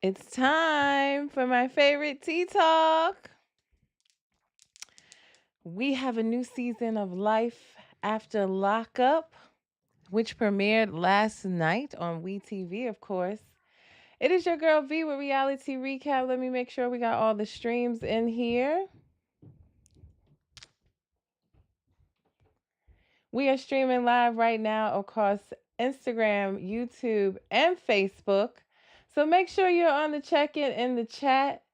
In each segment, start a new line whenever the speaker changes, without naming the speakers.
It's time for my favorite tea talk. We have a new season of Life After Lockup, which premiered last night on WeTV, of course. It is your girl V with Reality Recap. Let me make sure we got all the streams in here. We are streaming live right now across Instagram, YouTube, and Facebook. So make sure you're on the check-in in the chat.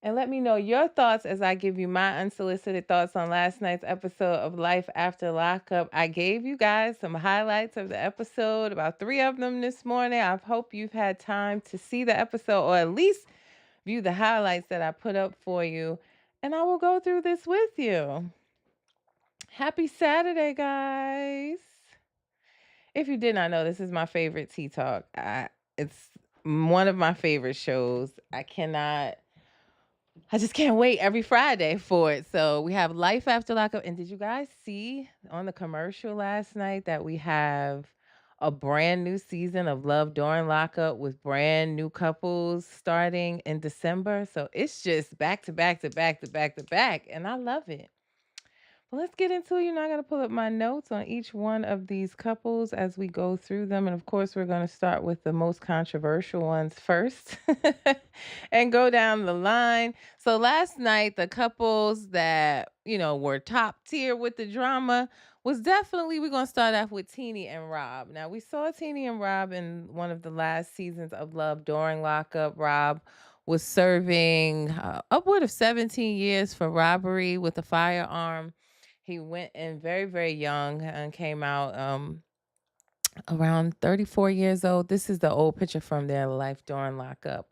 And let me know your thoughts as I give you my unsolicited thoughts on last night's episode of Life After Lockup. I gave you guys some highlights of the episode, about 3 of them this morning. I hope you've had time to see the episode or at least view the highlights that I put up for you. And I will go through this with you. Happy Saturday, guys. If you did not know, this is my favorite Tea Talk. It's one of my favorite shows. I just can't wait every Friday for it. So we have Life After Lockup. And did you guys see on the commercial last night that we have a brand new season of Love During Lockup with brand new couples starting in December? So it's just back to back to back to back to back. And I love it. Well, let's get into it. I got to pull up my notes on each one of these couples as we go through them. And of course, we're going to start with the most controversial ones first and go down the line. So last night, the couples that, were top tier with the drama was definitely, we're going to start off with Teenie and Rob. Now, we saw Teenie and Rob in one of the last seasons of Love During Lockup. Rob was serving upward of 17 years for robbery with a firearm. He went in very, very young and came out around 34 years old. This is the old picture from their Life During Lockup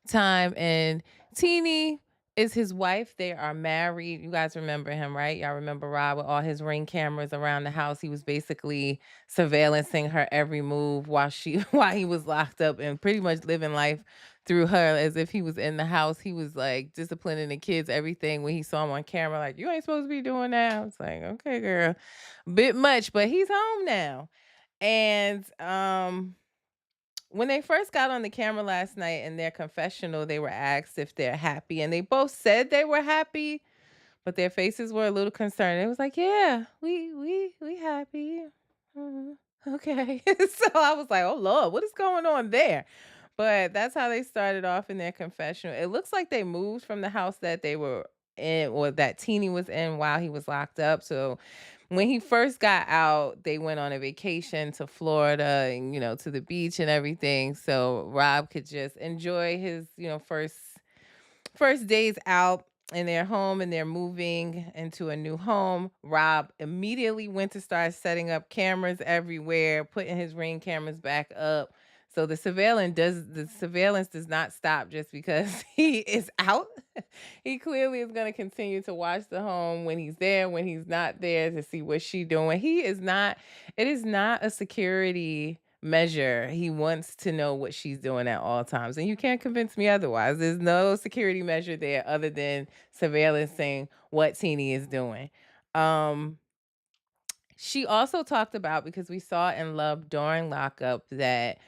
time. And Teenie is his wife. They are married. You guys remember him, right? Y'all remember Rob with all his ring cameras around the house. He was basically surveillancing her every move while while he was locked up and pretty much living life through her as if he was in the house. He was like disciplining the kids, everything when he saw him on camera, like, you ain't supposed to be doing that. It's like, okay, girl. Bit much, but he's home now. And when they first got on the camera last night in their confessional, they were asked if they're happy, and they both said they were happy, but their faces were a little concerned. It was like, yeah, we happy. Mhm. Okay. So I was like, oh Lord, what is going on there? But that's how they started off in their confessional. It looks like they moved from the house that they were in or that Teenie was in while he was locked up. So when he first got out, they went on a vacation to Florida and, to the beach and everything. So Rob could just enjoy his, first days out in their home, and they're moving into a new home. Rob immediately went to start setting up cameras everywhere, putting his ring cameras back up. So the surveillance does not stop just because he is out. He clearly is going to continue to watch the home when he's there, when he's not there, to see what she's doing. It is not a security measure. He wants to know what she's doing at all times. And you can't convince me otherwise. There's no security measure there other than surveillancing what Teenie is doing. Um, she also talked about, because we saw in Love During Lockup that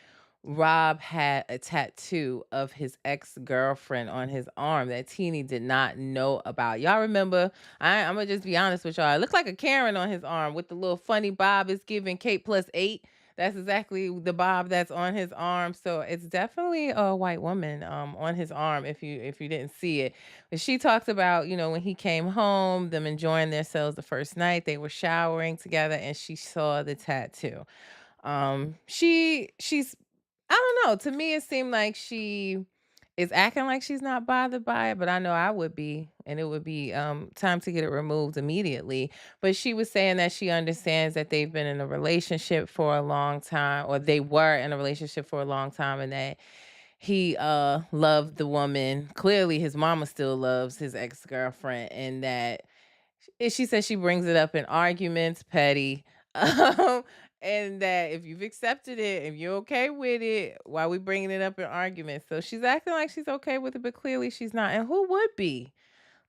Rob had a tattoo of his ex-girlfriend on his arm that Teenie did not know about. Y'all remember? I'm gonna just be honest with y'all. It looked like a Karen on his arm with the little funny bob it's giving Kate plus 8. That's exactly the bob that's on his arm. So it's definitely a white woman on his arm if you didn't see it. But she talked about, when he came home, them enjoying themselves the first night. They were showering together and she saw the tattoo. She's I don't know. To me, it seemed like she is acting like she's not bothered by it, but I know I would be, and it would be time to get it removed immediately. But she was saying that she understands that they've been in a relationship for a long time, or they were in a relationship for a long time, and that he loved the woman. Clearly, his mama still loves his ex girlfriend, and that she says she brings it up in arguments, petty. Um, and that if you've accepted it, if you're okay with it, why we bringing it up in arguments? So she's acting like she's okay with it, but clearly she's not. And who would be?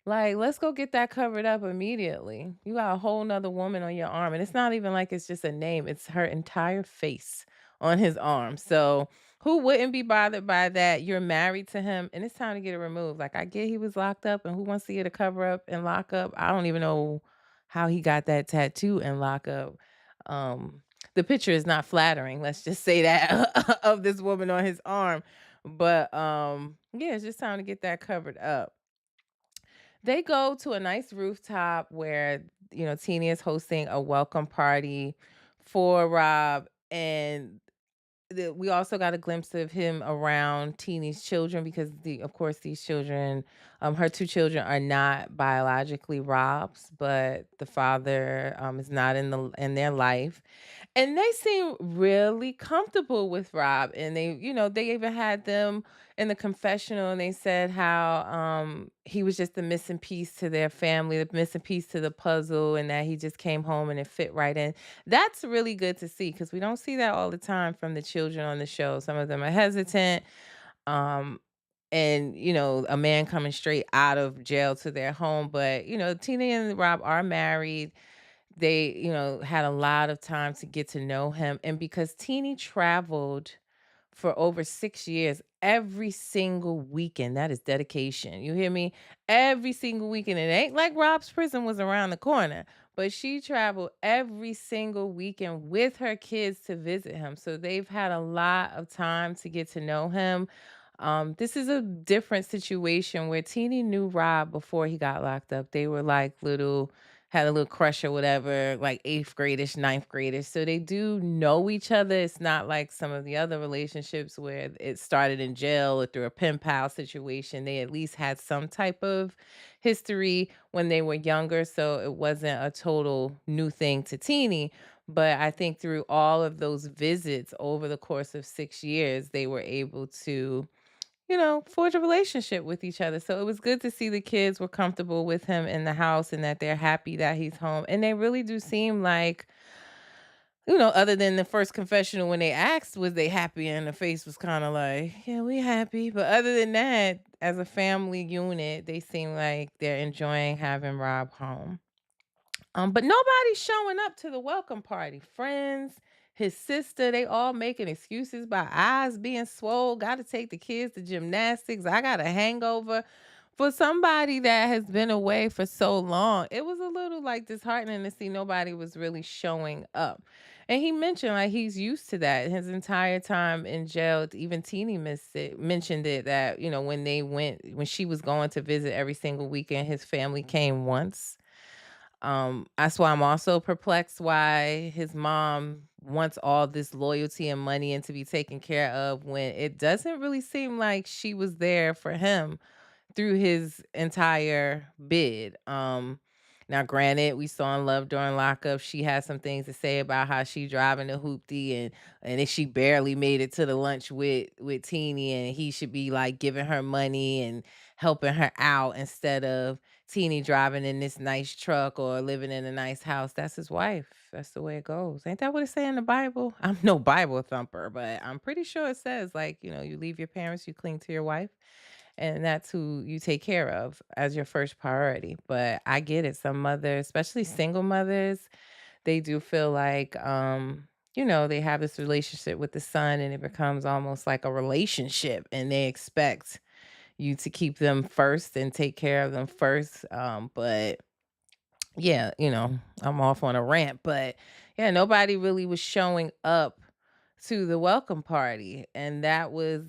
Like, let's go get that covered up immediately. You got a whole nother woman on your arm, and it's not even like it's just a name; it's her entire face on his arm. So Who wouldn't be bothered by that? You're married to him and it's time to get it removed. Like, I get he was locked up and who wants to get a cover up and lock up? I don't even know how he got that tattoo and lock up. Um, the picture is not flattering, let's just say that, of this woman on his arm. But yeah, it's just time to get that covered up. They go to a nice rooftop where, Tina is hosting a welcome party for Rob, and we also got a glimpse of him around Teeny's children because of course these children, her two children are not biologically Rob's, but the father is not in their life. And they seem really comfortable with Rob, and they even had them in the confessional, and they said how, he was just the missing piece to their family, the missing piece to the puzzle, and that he just came home and it fit right in. That's really good to see because we don't see that all the time from the children on the show. Some of them are hesitant, um, and, a man coming straight out of jail to their home, but, Tina and Rob are married. They, had a lot of time to get to know him, and because Teeny traveled for over 6 years, every single weekend, that is dedication, you hear me? Every single weekend, it ain't like Rob's prison was around the corner, but she traveled every single weekend with her kids to visit him, so they've had a lot of time to get to know him. This is a different situation where Teeny knew Rob before he got locked up. They were like had a little crush or whatever, like eighth gradish, ninth gradish. So they do know each other. It's not like some of the other relationships where it started in jail or through a pen pal situation. They at least had some type of history when they were younger. So it wasn't a total new thing to Teeny. But I think through all of those visits over the course of 6 years, they were able to, forge a relationship with each other. So it was good to see the kids were comfortable with him in the house and that they're happy that he's home. And they really do seem like, other than the first confessional when they asked, was they happy? And the face was kind of like, yeah, we happy. But other than that, as a family unit, they seem like they're enjoying having Rob home. But nobody's showing up to the welcome party. Friends, his sister, they all making excuses about eyes being swole. Got to take the kids to gymnastics. I got a hangover. For somebody that has been away for so long, it was a little like disheartening to see nobody was really showing up. And he mentioned like he's used to that his entire time in jail. Even Teeny mentioned it that, when she was going to visit every single weekend, his family came once. That's why I'm also perplexed why his mom wants all this loyalty and money and to be taken care of when it doesn't really seem like she was there for him through his entire bid. Now granted, we saw in Love During Lockup, she had some things to say about how she driving the hoopty and if she barely made it to the lunch with Teeny and he should be like giving her money and helping her out instead of Teeny driving in this nice truck or living in a nice house. That's his wife. That's the way it goes. Ain't that what it say in the Bible? I'm no Bible thumper, but I'm pretty sure it says like, you leave your parents, you cling to your wife and that's who you take care of as your first priority. But I get it. Some mothers, especially single mothers, they do feel like they have this relationship with the son and it becomes almost like a relationship and they expect you to keep them first and take care of them first. But yeah, I'm off on a rant, but yeah, nobody really was showing up to the welcome party. And that was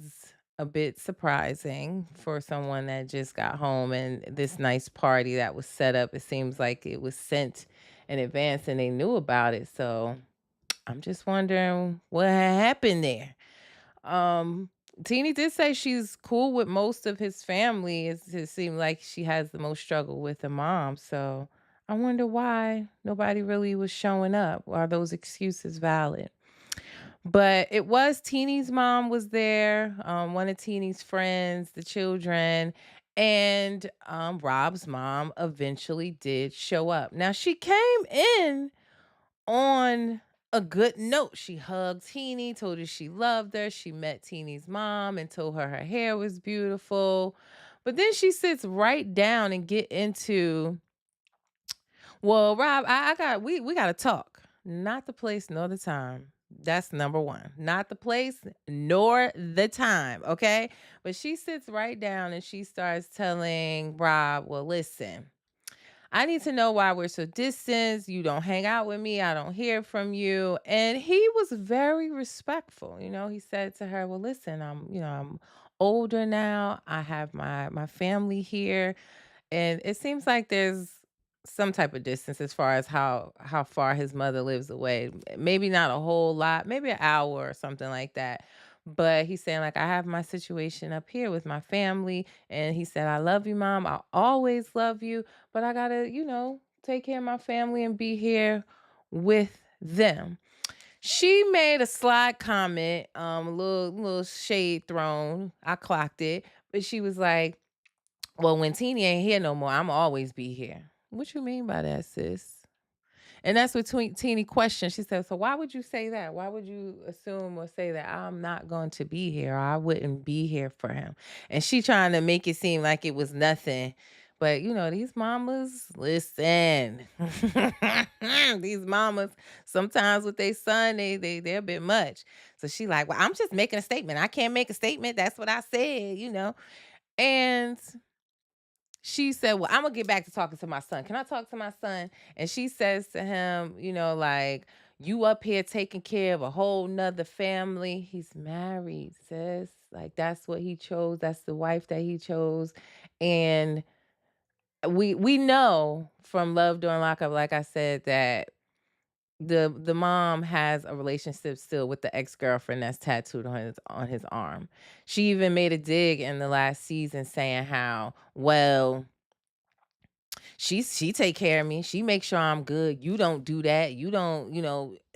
a bit surprising for someone that just got home and this nice party that was set up. It seems like it was sent in advance and they knew about it. So I'm just wondering what had happened there. Um, Teeny did say she's cool with most of his family. It seemed like she has the most struggle with the mom. So I wonder why nobody really was showing up. Are those excuses valid? But it was Teeny's mom was there, one of Teeny's friends, the children, and Rob's mom eventually did show up. Now she came in on a good note. She hugged Teeny, told her she loved her. She met Teeny's mom and told her her hair was beautiful. But then she sits right down and get into, well, Rob, I got we gotta talk. Not the place nor the time. That's number one. Not the place nor the time, okay? But she sits right down and she starts telling Rob, well, listen, I need to know why we're so distant. You don't hang out with me. I don't hear from you. And he was very respectful. He said to her, well, listen, I'm older now. I have my family here. And it seems like there's some type of distance as far as how far his mother lives away. Maybe not a whole lot, maybe an hour or something like that. But he's saying, like, I have my situation up here with my family. And he said, I love you, mom. I'll always love you. But I gotta, take care of my family and be here with them. She made a sly comment, a little shade thrown. I clocked it. But she was like, well, when Teeny ain't here no more, I'ma always be here. What you mean by that, sis? And that's what Teeny questioned. She said, so why would you say that? Why would you assume or say that I'm not going to be here or I wouldn't be here for him? And she trying to make it seem like it was nothing. But these mamas, listen. These mamas, sometimes with their son, they're a bit much. So she like, well, I'm just making a statement. I can't make a statement. That's what I said. And she said, well, I'm gonna get back to talking to my son. Can I talk to my son? And she says to him, like, you up here taking care of a whole nother family. He's married, sis. Like, that's what he chose. That's the wife that he chose. And we know from Love During Lockup, like I said, that the mom has a relationship still with the ex-girlfriend that's tattooed on his arm. She even made a dig in the last season saying how, well, she take care of me. She makes sure I'm good. You don't do that. You don't,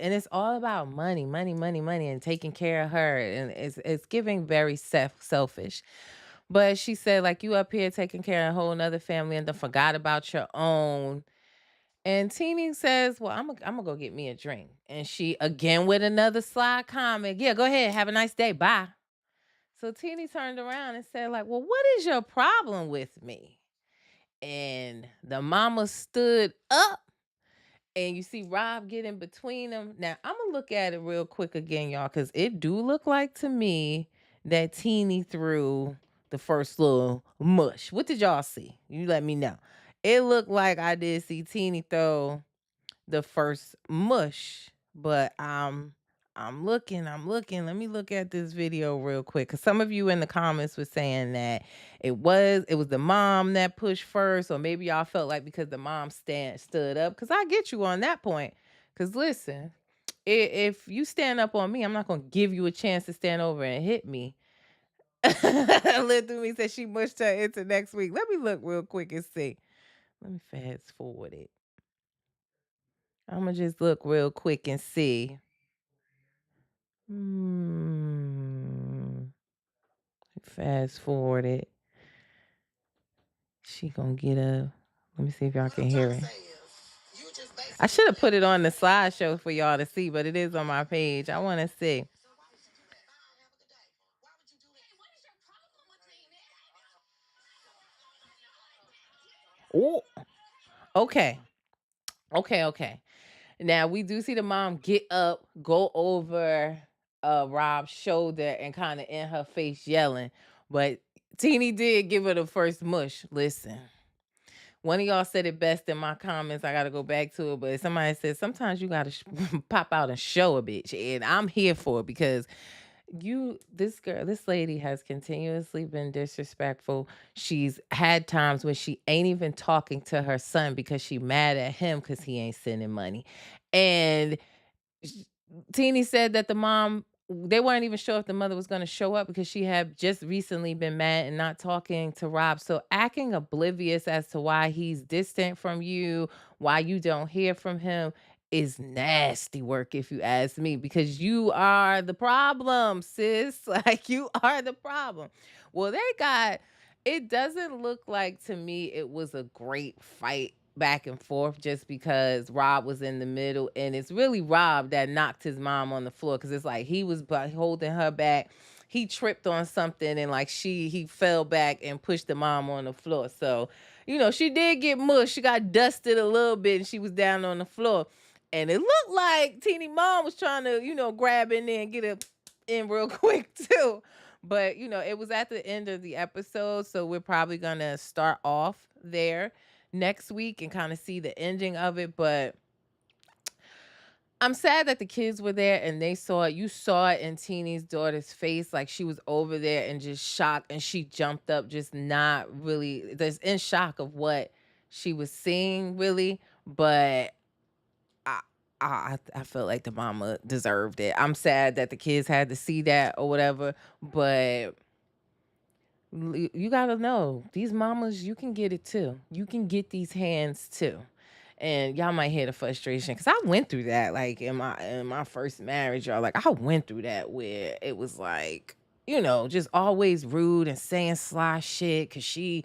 and it's all about money, money, money, money, and taking care of her. And it's giving very selfish. But she said, like, you up here taking care of a whole nother family and then forgot about your own. And Teeny says, well, I'm gonna go get me a drink. And she again with another sly comment. Yeah, go ahead. Have a nice day. Bye. So Teeny turned around and said, like, well, what is your problem with me? And the mama stood up, and you see Rob get in between them. Now I'm gonna look at it real quick again, y'all, because it do look like to me that Teeny threw the first little mush. What did y'all see? You let me know. It looked like I did see Teeny throw the first mush, but I'm looking. Let me look at this video real quick, because some of you in the comments were saying that it was the mom that pushed first, or maybe y'all felt like because the mom stood up. Because I get you on that point. Because listen, if you stand up on me, I'm not gonna give you a chance to stand over and hit me. Live through me said she mushed her into next week. Let me look real quick and see. Let me fast forward it. I'm gonna just look real quick and see. Hmm. Fast forward it. She gonna get a. Let me see if y'all can hear it. I should have put it on the slideshow for y'all to see, but it is on my page. I want to see. Oh, okay, okay. Now we do see the mom get up, go over Rob's shoulder, and kind of in her face yelling. But Teeny did give her the first mush. Listen. One of y'all said it best in my comments. I got to go back to it, but somebody said sometimes you got to pop out and show a bitch, and I'm here for it because this lady has continuously been disrespectful. She's had times when she ain't even talking to her son because she mad at him because he ain't sending money, and sh- Teeny said that the mom, they weren't even sure if the mother was going to show up because she had just recently been mad and not talking to Rob. So acting oblivious as to why he's distant from you, why you don't hear from him is nasty work if you ask me, because you are the problem, sis. Like, you are the problem. Well, it doesn't look like to me it was a great fight back and forth just because Rob was in the middle, and it's really Rob that knocked his mom on the floor because it's like he was holding her back. He tripped on something, and like he fell back and pushed the mom on the floor. So, she did get mushed. She got dusted a little bit and she was down on the floor. And it looked like Teeny Mom was trying to, grab in there and get it in real quick too. But, it was at the end of the episode. So we're probably going to start off there next week and kind of see the ending of it. But I'm sad that the kids were there and they saw it. You saw it in Teeny's daughter's face, like she was over there and just shocked, and she jumped up, just not really, just in shock of what she was seeing, really. But I, I felt like the mama deserved it. I'm sad that the kids had to see that or whatever, but you gotta know these mamas, you can get it too. You can get these hands too. And y'all might hear the frustration because I went through that, like in my first marriage, y'all. Like I went through that where it was like, just always rude and saying sly shit because she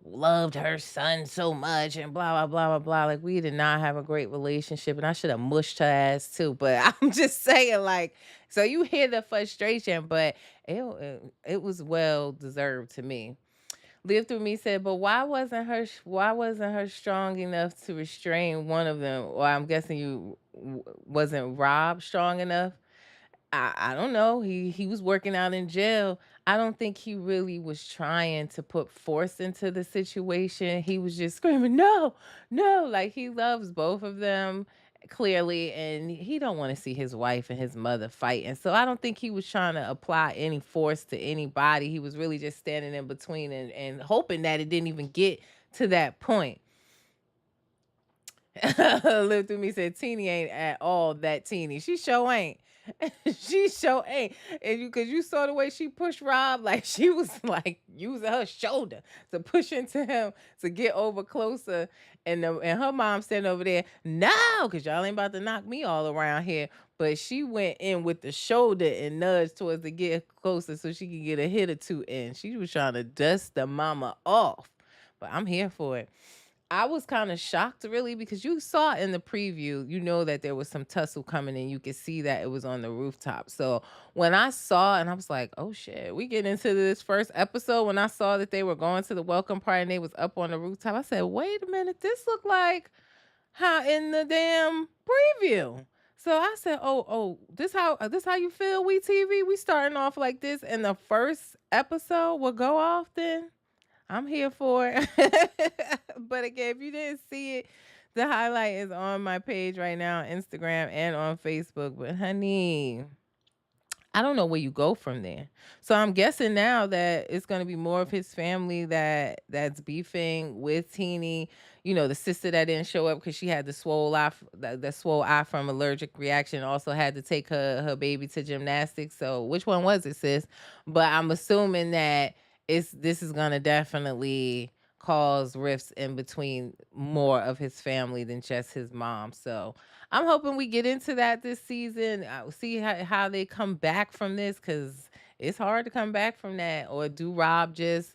loved her son so much and blah blah blah blah blah. Like we did not have a great relationship, and I should have mushed her ass too. But I'm just saying, like, so you hear the frustration, but it was well deserved to me. Live Through Me said, but why wasn't her strong enough to restrain one of them? Or I'm guessing wasn't Rob strong enough? I don't know. He was working out in jail. I don't think he really was trying to put force into the situation. He was just screaming, "No, no!" Like he loves both of them clearly, and he don't want to see his wife and his mother fight. And so I don't think he was trying to apply any force to anybody. He was really just standing in between and hoping that it didn't even get to that point. Live Through Me said Teeny ain't at all that teeny. She sure ain't. She sure ain't. And you saw the way she pushed Rob, like she was like using her shoulder to push into him to get over closer. And her mom standing over there, no, because y'all ain't about to knock me all around here. But she went in with the shoulder and nudged towards to get closer so she could get a hit or two in. She was trying to dust the mama off. But I'm here for it. I was kind of shocked really because you saw in the preview, that there was some tussle coming and you could see that it was on the rooftop. So when I saw and I was like, oh shit, we get into this first episode. When I saw that they were going to the welcome party and they was up on the rooftop, I said, wait a minute, this looked like how in the damn preview. So I said, oh, this how you feel, we TV? We starting off like this and the first episode will go off then? I'm here for it. But again, if you didn't see it, the highlight is on my page right now, on Instagram and on Facebook. But honey, I don't know where you go from there. So I'm guessing now that it's going to be more of his family that's beefing with Teeny. The sister that didn't show up because she had the swole eye, the swole eye from allergic reaction. Also had to take her baby to gymnastics. So which one was it, sis? But I'm assuming that this is going to definitely cause rifts in between more of his family than just his mom. So I'm hoping we get into that this season. See how they come back from this because it's hard to come back from that. Or do Rob just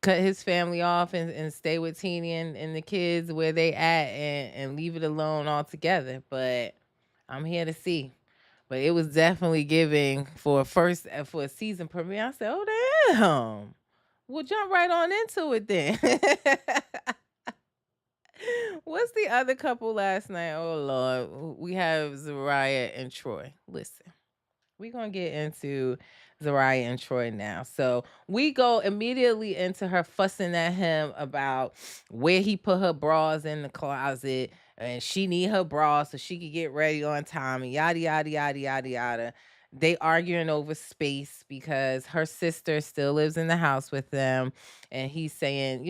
cut his family off and stay with Teeny and the kids where they at and leave it alone altogether? But I'm here to see. But it was definitely giving for a season premiere. I said, oh damn. We'll jump right on into it then. What's the other couple last night? Oh Lord, we have Zariah and Troy. Listen, we're gonna get into Zariah and Troy now. So we go immediately into her fussing at him about where he put her bras in the closet, and she need her bras so she could get ready on time, and yada yada yada yada yada. They arguing over space because her sister still lives in the house with them, and he's saying,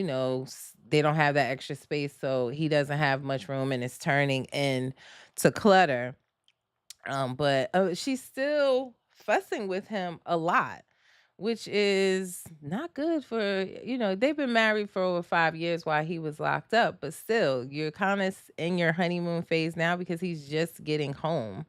they don't have that extra space, so he doesn't have much room, and it's turning into clutter. But she's still fussing with him a lot, which is not good for, they've been married for over 5 years while he was locked up, but still, you're kind of in your honeymoon phase now because he's just getting home.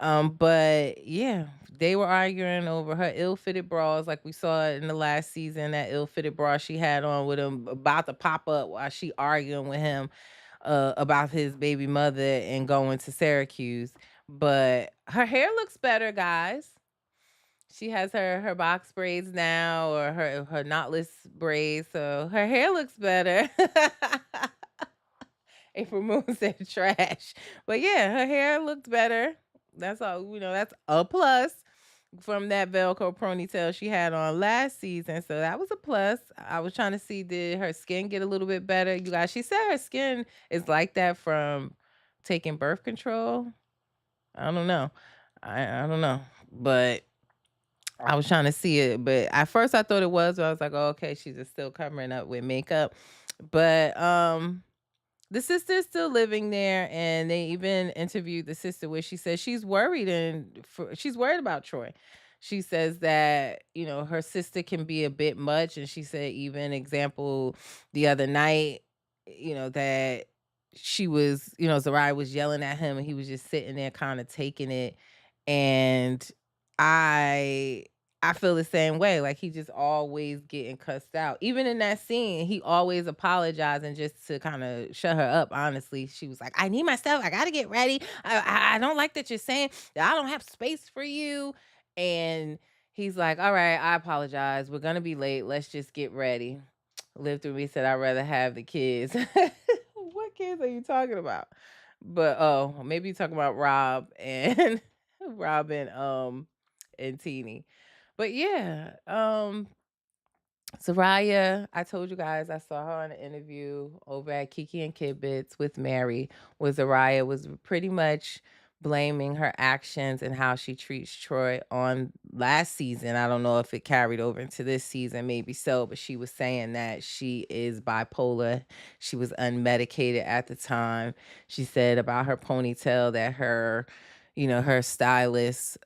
But yeah, they were arguing over her ill-fitted bras, like we saw in the last season, that ill-fitted bra she had on with him about to pop up while she arguing with him about his baby mother and going to Syracuse. But her hair looks better, guys. She has her box braids now, or her knotless braids, so her hair looks better. April Moon said trash. But yeah, her hair looked better. That's all, that's a plus from that Velcro ponytail she had on last season. So that was a plus. I was trying to see, did her skin get a little bit better? You guys, she said her skin is like that from taking birth control. I don't know. I don't know. But I was trying to see it, but at first I thought it was. But I was like, oh, okay, she's just still covering up with makeup. But the sister's still living there, and they even interviewed the sister where she says she's worried she's worried about Troy. She says that her sister can be a bit much, and she said even example the other night, that she was, Zariah was yelling at him, and he was just sitting there kind of taking it, and I I feel the same way. Like he just always getting cussed out. Even in that scene, he always apologizing just to kind of shut her up. Honestly, she was like, "I need my stuff. I gotta get ready. I don't like that you're saying that I don't have space for you." And he's like, "All right, I apologize. We're gonna be late. Let's just get ready." Live through me said, "I'd rather have the kids." What kids are you talking about? But oh, maybe you're talking about Rob and Robin and Teeny. But yeah, Soraya, I told you guys I saw her on an interview over at Kiki and Kidbits with Mary, where Soraya was pretty much blaming her actions and how she treats Troy on last season. I don't know if it carried over into this season, maybe so, but she was saying that she is bipolar. She was unmedicated at the time. She said about her ponytail that her hairstylist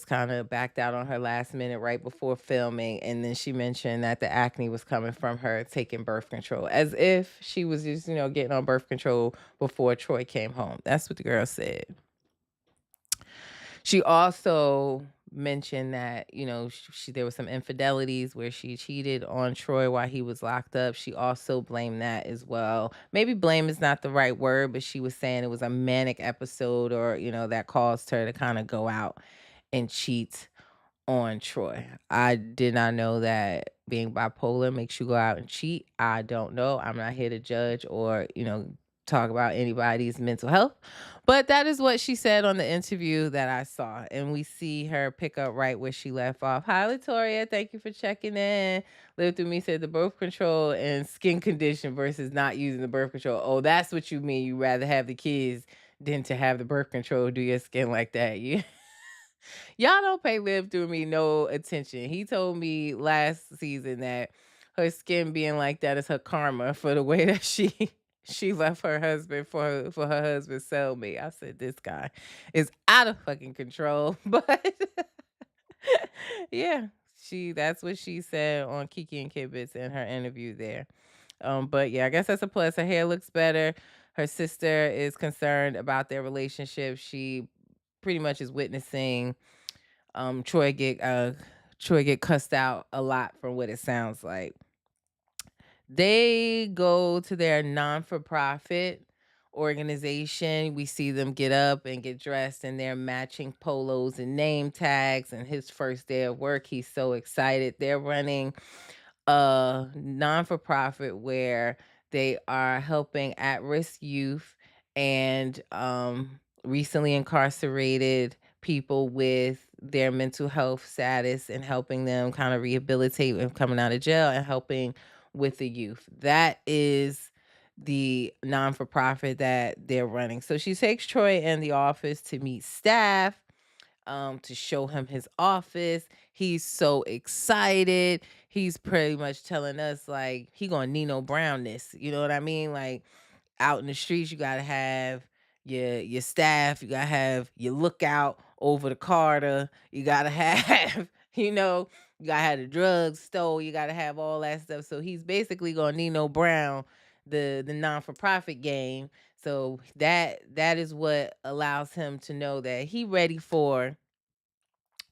kind of backed out on her last minute right before filming. And then she mentioned that the acne was coming from her taking birth control, as if she was just, getting on birth control before Troy came home. That's what the girl said. She also mentioned that, there was some infidelities where she cheated on Troy while he was locked up. She also blamed that as well. Maybe blame is not the right word, but she was saying it was a manic episode, or, that caused her to kind of go out and cheat on Troy. I did not know that being bipolar makes you go out and cheat. I don't know. I'm not here to judge or, talk about anybody's mental health. But that is what she said on the interview that I saw. And we see her pick up right where she left off. Hi, Latoria. Thank you for checking in. Live Through Me said the birth control and skin condition versus not using the birth control. Oh, that's what you mean. You rather have the kids than to have the birth control do your skin like that. You Y'all don't pay Live Through Me no attention. He told me last season that her skin being like that is her karma for the way that she left her husband for her husband's cellmate. I said this guy is out of fucking control. But yeah, that's what she said on Kiki and Kibitz in her interview there. But yeah, I guess that's a plus. Her hair looks better. Her sister is concerned about their relationship. She pretty much is witnessing um Troy get uh Troy get cussed out a lot from what it sounds like. They go to their non-for-profit organization. We see them get up and get dressed in their matching polos and name tags, and his first day of work, he's so excited. They're running a non-for-profit where they are helping at-risk youth and recently incarcerated people with their mental health status, and helping them kind of rehabilitate with coming out of jail, and helping with the youth. That is the non-for-profit that they're running. So she takes Troy in the office to meet staff, to show him his office. He's so excited. He's pretty much telling us like he gonna Nino Brown this. You know what I mean? Like out in the streets, you gotta have your staff, you gotta have your lookout over the Carter, you gotta have, you gotta have the drugs stole, you gotta have all that stuff. So he's basically gonna Nino Brown the non-for-profit game. So that is what allows him to know that he ready for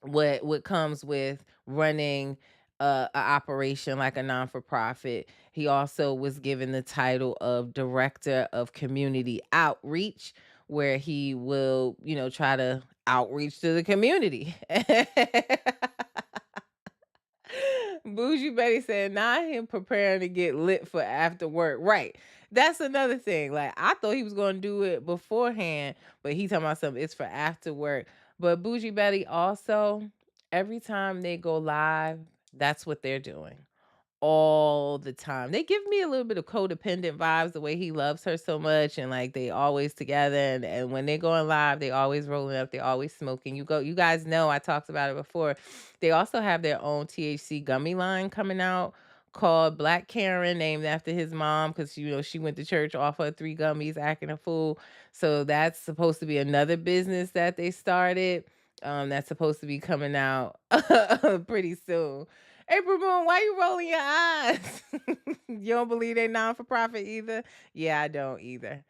what comes with running a operation like a non-for-profit. He also was given the title of director of community outreach, where he will, try to outreach to the community. Bougie Betty said, "Not him preparing to get lit for after work." Right. That's another thing. Like I thought he was gonna do it beforehand, but he talking about something. It's for after work. But Bougie Betty also, every time they go live, that's what they're doing all the time. They give me a little bit of codependent vibes the way he loves her so much and like they always together and when they're going live, they always rolling up, they always smoking. You guys know I talked about it before. They also have their own THC gummy line coming out called Black Karen, named after his mom because she went to church off her three gummies acting a fool. So that's supposed to be another business that they started. That's supposed to be coming out pretty soon. April Moon, why you rolling your eyes? You don't believe they non for profit either? Yeah, I don't either.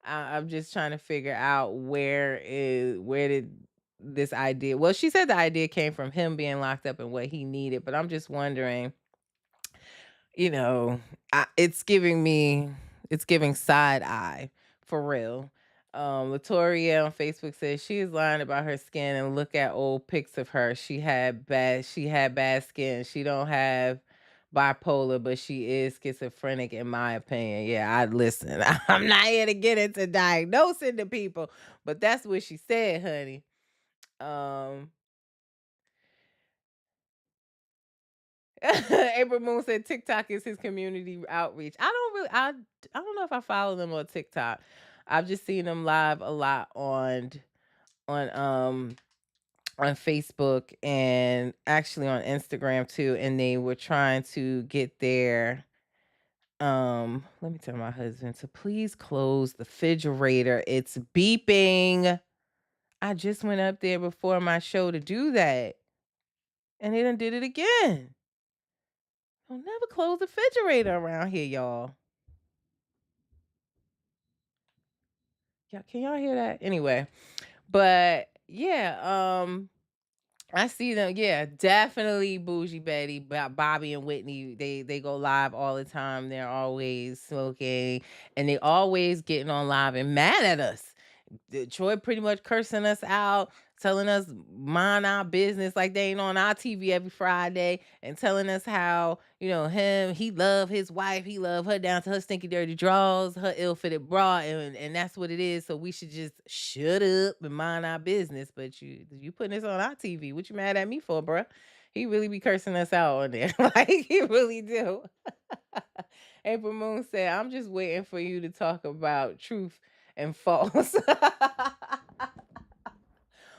I'm just trying to figure out where did this idea. Well, she said the idea came from him being locked up and what he needed, but I'm just wondering, you know, it's giving side eye for real. Latoria on Facebook says she is lying about her skin and look at old pics of her. She had bad skin. She don't have bipolar, but she is schizophrenic in my opinion. Yeah, I listen. I'm not here to get into diagnosing the people, but that's what she said, honey. Um April Moon said TikTok is his community outreach. I don't know if I follow them on TikTok. I've just seen them live a lot on on Facebook and actually on Instagram too. And they were trying to get their let me tell my husband to please close the refrigerator. It's beeping. I just went up there before my show to do that. And they done did it again. Don't never close the refrigerator around here, y'all. Yeah, can y'all hear that? Anyway, but yeah, I see them. Yeah, definitely Bougie Betty, Bobby and Whitney. They go live all the time. They're always smoking, and they always getting on live and mad at us. Troy pretty much cursing us out, telling us mind our business like they ain't on our TV every Friday, and telling us how he love his wife, he love her down to her stinky dirty drawers, her ill-fitted bra, and that's what it is. So we should just shut up and mind our business. But you putting this on our TV? What you mad at me for, bruh? He really be cursing us out on there, like he really do. April Moon said, "I'm just waiting for you to talk about truth and false."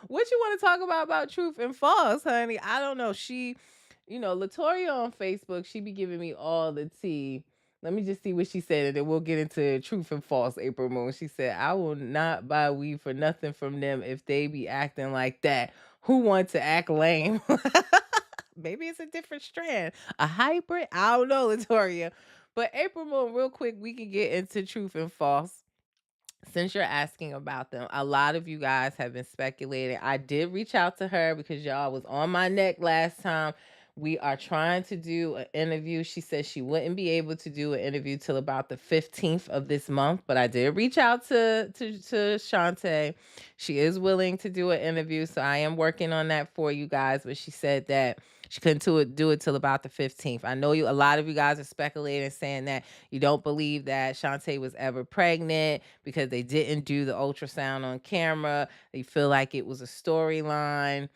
What you want to talk about truth and false, honey? I don't know. Latoria on Facebook, she be giving me all the tea. Let me just see what she said, and then we'll get into truth and false. April Moon. She said, "I will not buy weed for nothing from them if they be acting like that. Who want to act lame?" Maybe it's a different strand, a hybrid. I don't know, Latoria. But April Moon, real quick, we can get into truth and false since you're asking about them. A lot of you guys have been speculating. I did reach out to her because y'all was on my neck last time. We are trying to do an interview. She said she wouldn't be able to do an interview till about the 15th of this month, but I did reach out to Shantae. She is willing to do an interview, so I am working on that for you guys, but she said that she couldn't do it till about the 15th. I know a lot of you guys are speculating, saying that you don't believe that Shantae was ever pregnant because they didn't do the ultrasound on camera. They feel like it was a storyline.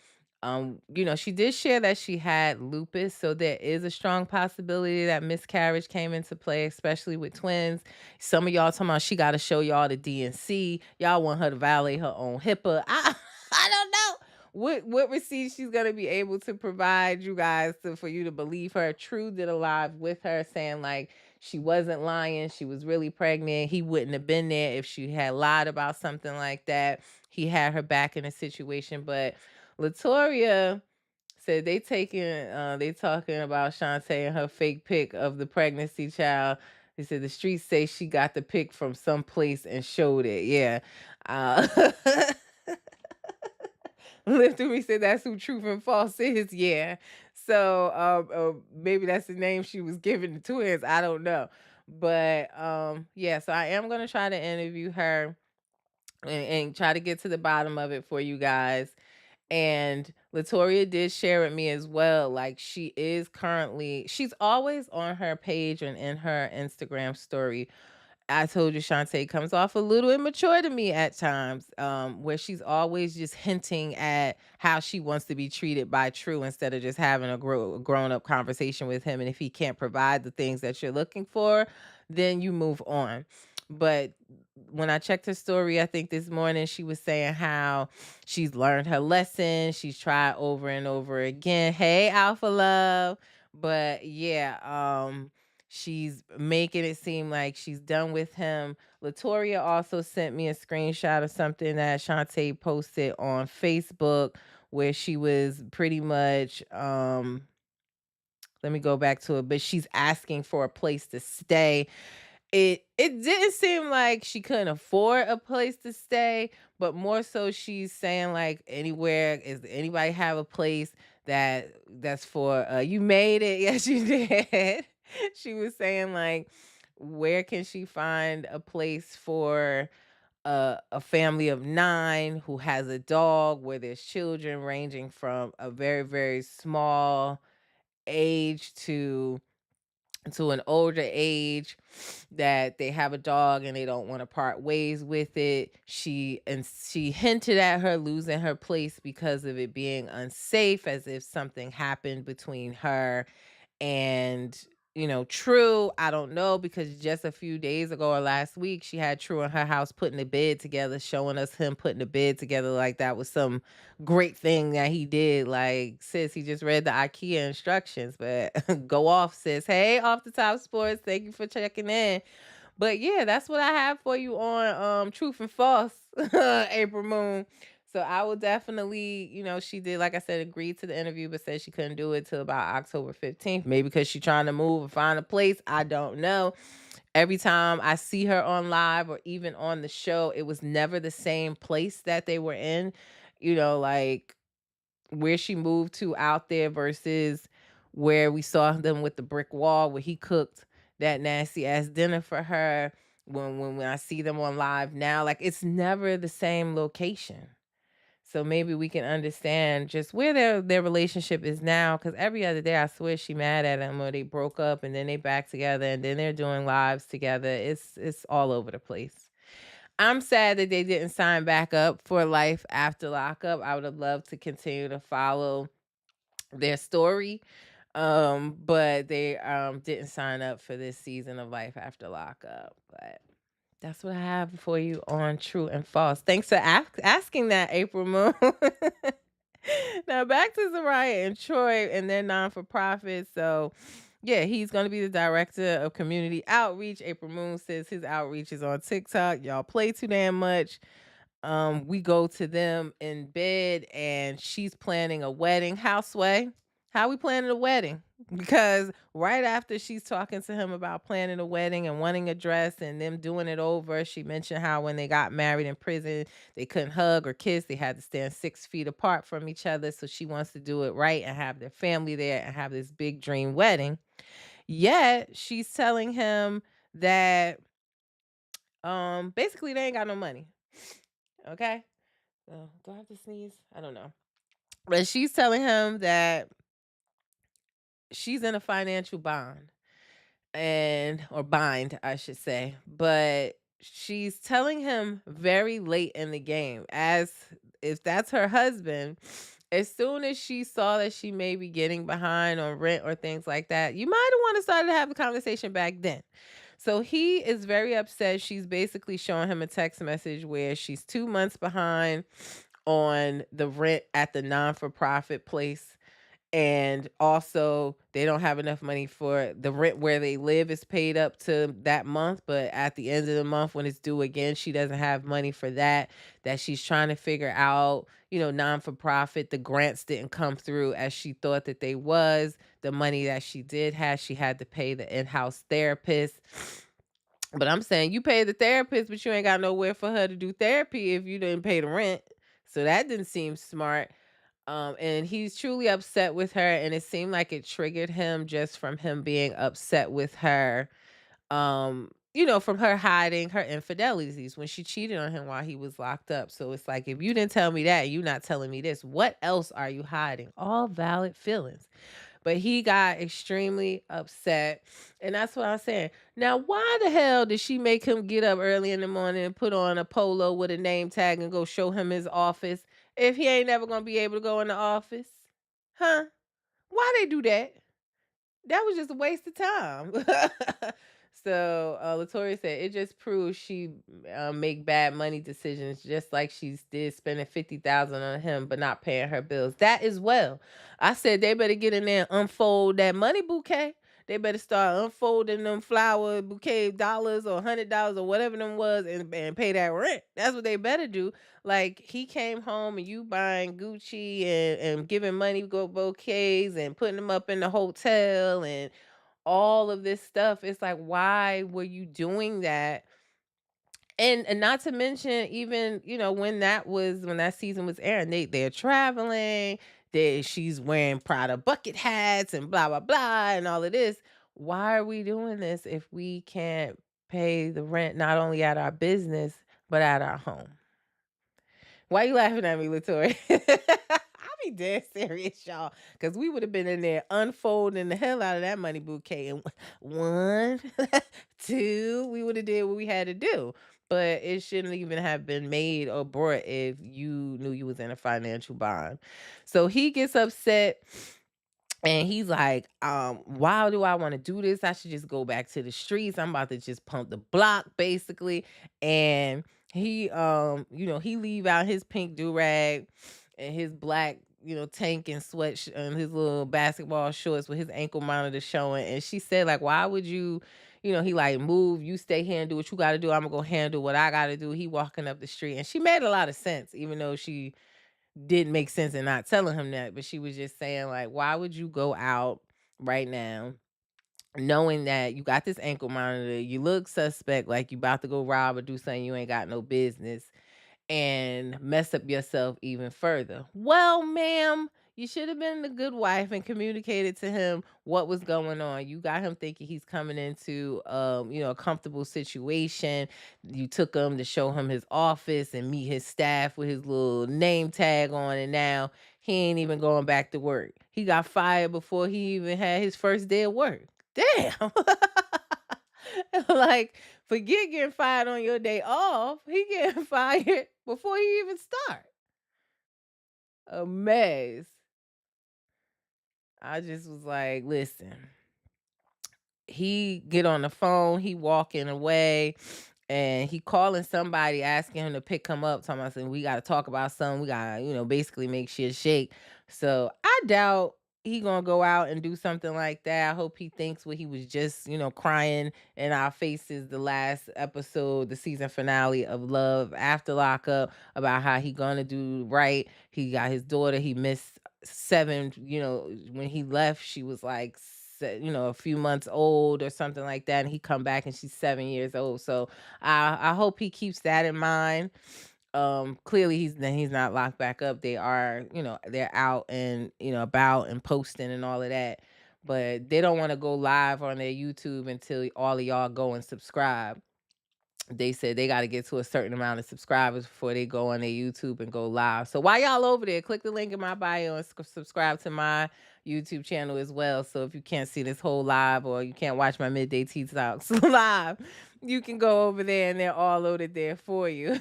She did share that she had lupus, so there is a strong possibility that miscarriage came into play, especially with twins. Some of y'all talking about she got to show y'all the DNC. Y'all want her to violate her own HIPAA. I don't know what receipts she's gonna be able to provide you guys for you to believe her. True did a live with her saying like she wasn't lying, she was really pregnant. He wouldn't have been there if she had lied about something like that. He had her back in a situation, but Latoria said they talking about Shantae and her fake pic of the pregnancy child. They said the streets say she got the pic from someplace and showed it. Yeah. Uh, Live through me said that's who truth and false is. Yeah. So maybe that's the name she was giving the twins. I don't know. But yeah, so I am gonna try to interview her and try to get to the bottom of it for you guys. And Latoria did share with me as well. Like she's always on her page and in her Instagram story. I told you Shantae comes off a little immature to me at times, where she's always just hinting at how she wants to be treated by True instead of just having a grown up conversation with him. And if he can't provide the things that you're looking for, then you move on. But when I checked her story, I think this morning she was saying how she's learned her lesson. She's tried over and over again. Hey, Alpha Love. But yeah, she's making it seem like she's done with him. Latoria also sent me a screenshot of something that Shantae posted on Facebook where she was pretty much let me go back to it, but she's asking for a place to stay. It didn't seem like she couldn't afford a place to stay, but more so she's saying like anywhere, is anybody have a place that's for you made it? Yes, you did. She was saying like where can she find a place for a family of 9 who has a dog, where there's children ranging from a very, very small age to an older age, that they have a dog and they don't want to part ways with it. She hinted at her losing her place because of it being unsafe, as if something happened between her and True. I don't know, because just a few days ago or last week she had True in her house putting the bed together, showing us him putting the bed together like that was some great thing that he did. Like, sis, he just read the IKEA instructions. But go off, sis. Hey, Off the Top Sports, thank you for checking in. But yeah, that's what I have for you on Truth and False, April Moon. So I will definitely, she did, like I said, agree to the interview, but said she couldn't do it till about October 15th. Maybe because she's trying to move or find a place. I don't know. Every time I see her on live or even on the show, it was never the same place that they were in. Like where she moved to out there versus where we saw them with the brick wall where he cooked that nasty ass dinner for her. When I see them on live now, like it's never the same location. So maybe we can understand just where their relationship is now. Because every other day, I swear she mad at him, or they broke up and then they back together and then they're doing lives together. It's all over the place. I'm sad that they didn't sign back up for Life After Lockup. I would have loved to continue to follow their story. But they didn't sign up for this season of Life After Lockup. But that's what I have for you on True and False. Thanks for asking that, April Moon. Now back to Zariah and Troy and their non-for-profit. So yeah, he's going to be the director of community outreach. April Moon says his outreach is on TikTok. Y'all play too damn much. We go to them in bed and she's planning a wedding. Houseway, how we planning a wedding? Because right after she's talking to him about planning a wedding and wanting a dress and them doing it over, she mentioned how when they got married in prison, they couldn't hug or kiss. They had to stand 6 feet apart from each other. So she wants to do it right and have their family there and have this big dream wedding. Yet she's telling him that basically they ain't got no money. Okay. Do I have to sneeze? I don't know. But she's telling him that she's in a financial bond, or bind, I should say. But she's telling him very late in the game, as if that's her husband. As soon as she saw that she may be getting behind on rent or things like that, you might have want to start to have a conversation back then. So he is very upset. She's basically showing him a text message where she's 2 months behind on the rent at the non-for-profit place. And also they don't have enough money for the rent where they live is paid up to that month, but at the end of the month when it's due again, she doesn't have money for that she's trying to figure out. Non-for-profit, the grants didn't come through as she thought that they was. The money that she did have, she had to pay the in-house therapist. But I'm saying you pay the therapist, but you ain't got nowhere for her to do therapy if you didn't pay the rent. So that didn't seem smart. And he's truly upset with her, and it seemed like it triggered him just from him being upset with her. from her hiding her infidelities when she cheated on him while he was locked up. So it's like, if you didn't tell me that, you not telling me this. What else are you hiding? All valid feelings. But he got extremely upset. And that's what I'm saying. Now, why the hell did she make him get up early in the morning and put on a polo with a name tag and go show him his office if he ain't never going to be able to go in the office? Huh? Why they do that? That was just a waste of time. So Latoya said it just proves she make bad money decisions, just like she did spending 50,000 on him but not paying her bills. That as well. I said they better get in there and unfold that money bouquet. They better start unfolding them flower bouquet dollars or $100 or whatever them was, and pay that rent. That's what they better do. Like, he came home and you buying Gucci and giving money go bouquets and putting them up in the hotel and all of this stuff. It's like, why were you doing that? And not to mention, even, when that season was airing, they're traveling, she's wearing Prada bucket hats and blah blah blah and all of this. Why are we doing this if we can't pay the rent not only at our business but at our home? Why you laughing at me, Latoya? I be dead serious, y'all, because we would have been in there unfolding the hell out of that money bouquet. And one, two, we would have did what we had to do. But it shouldn't even have been made or brought if you knew you was in a financial bond. So he gets upset and he's like, why do I want to do this? I should just go back to the streets. I'm about to just pump the block, basically. And he, he leave out his pink do-rag and his black, tank and and his little basketball shorts with his ankle monitor showing. And she said, like, why would you, he like, move, you stay here and do what you got to do. I'm gonna go handle what I got to do. He walking up the street. And she made a lot of sense, even though she didn't make sense in not telling him that, but she was just saying, like, why would you go out right now knowing that you got this ankle monitor, you look suspect, like you about to go rob or do something you ain't got no business, and mess up yourself even further? Well, ma'am, you should have been the good wife and communicated to him what was going on. You got him thinking he's coming into a comfortable situation. You took him to show him his office and meet his staff with his little name tag on, and now he ain't even going back to work. He got fired before he even had his first day of work. Damn. Like, forget getting fired on your day off. He getting fired before he even start. A mess. I just was like, listen, he get on the phone, he walking away, and he calling somebody asking him to pick him up, talking about saying, we gotta talk about something. We gotta, basically make shit shake. So I doubt he gonna go out and do something like that. I hope he thinks what he was just, crying in our faces the last episode, the season finale of Love After Lockup, about how he gonna do right. He got his daughter, he missed 7, when he left, she was like a few months old or something like that, and he come back and she's 7 years old. So I hope he keeps that in mind. Clearly he's not locked back up. They are, they're out and, about and posting and all of that. But they don't want to go live on their YouTube until all of y'all go and subscribe. They said they got to get to a certain amount of subscribers before they go on their YouTube and go live. So while y'all over there, click the link in my bio and subscribe to my YouTube channel as well. So if you can't see this whole live, or you can't watch my midday tea talks live, you can go over there and they're all loaded there for you.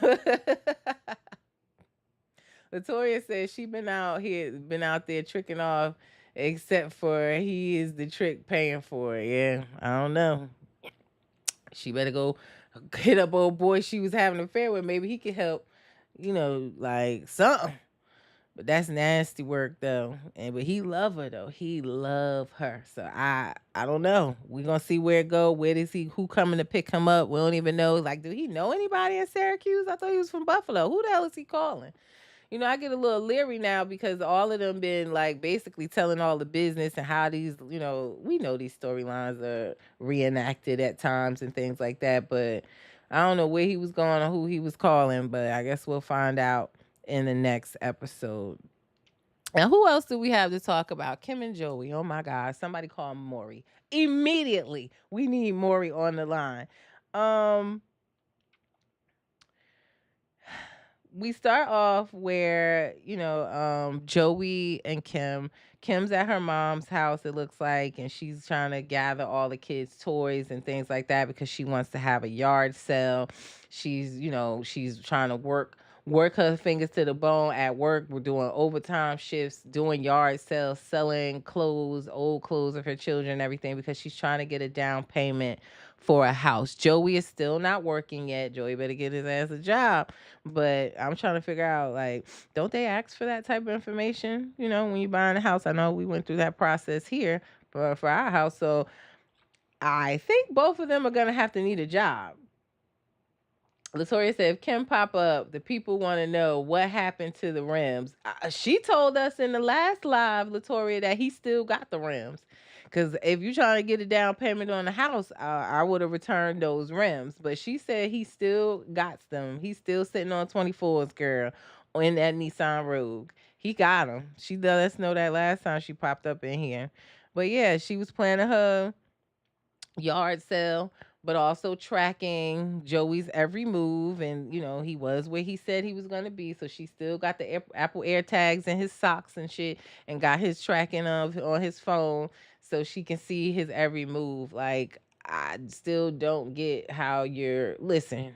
Latoya says she been out there tricking off, except for he is the trick paying for it. Yeah, I don't know. She better go hit up old boy she was having an affair with. Maybe he could help, like something. But that's nasty work though. But he love her though. He love her. So I don't know. We gonna see where it go. Who coming to pick him up? We don't even know. Like, do he know anybody in Syracuse? I thought he was from Buffalo. Who the hell is he calling? I get a little leery now because all of them been like basically telling all the business and how these, we know these storylines are reenacted at times and things like that. But I don't know where he was going or who he was calling, but I guess we'll find out in the next episode. And who else do we have to talk about? Kim and Joey. Oh my God. Somebody call Maury. Immediately. We need Maury on the line. Um, we start off where Joey and Kim's at her mom's house, it looks like, and she's trying to gather all the kids toys and things like that because she wants to have a yard sale. She's trying to work her fingers to the bone at work. We're doing overtime shifts, doing yard sales, selling clothes, old clothes of her children and everything, because she's trying to get a down payment for a house. Joey is still not working yet. Joey better get his ass a job. But I'm trying to figure out, like, don't they ask for that type of information? When you buying a house. I know we went through that process here for our house. So I think both of them are gonna have to need a job. Latoria said, if Kim pop up, the people want to know what happened to the rims. She told us in the last live, Latoria, that he still got the rims. Because if you're trying to get a down payment on the house, I would have returned those rims. But she said he still got them. He's still sitting on 24s, girl, in that Nissan Rogue. He got them. She let us know that last time she popped up in here. But yeah, she was planning her yard sale, but also tracking Joey's every move. And, he was where he said he was going to be. So she still got the Apple Air tags in his socks and shit, and got his tracking of on his phone so she can see his every move. Like, I still don't get how listen,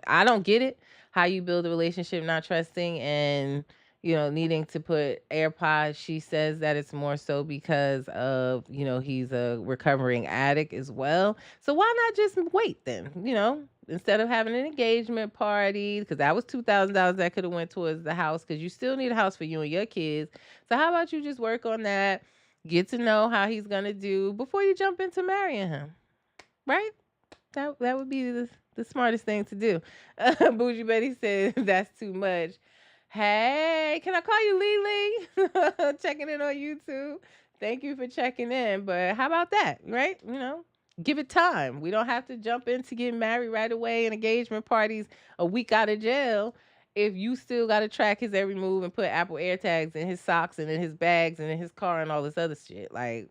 I don't get it. How you build a relationship not trusting and needing to put AirPods. She says that it's more so because of, he's a recovering addict as well. So why not just wait then, instead of having an engagement party, because that was $2,000 that could have went towards the house, because you still need a house for you and your kids. So how about you just work on that, get to know how he's going to do before you jump into marrying him, right? That would be the smartest thing to do. Bougie Betty said that's too much. Hey, can I call you Lily? Checking in on YouTube. Thank you for checking in. But how about that, right? Give it time. We don't have to jump into getting married right away and engagement parties a week out of jail. If you still got to track his every move and put Apple AirTags in his socks and in his bags and in his car and all this other shit. Like,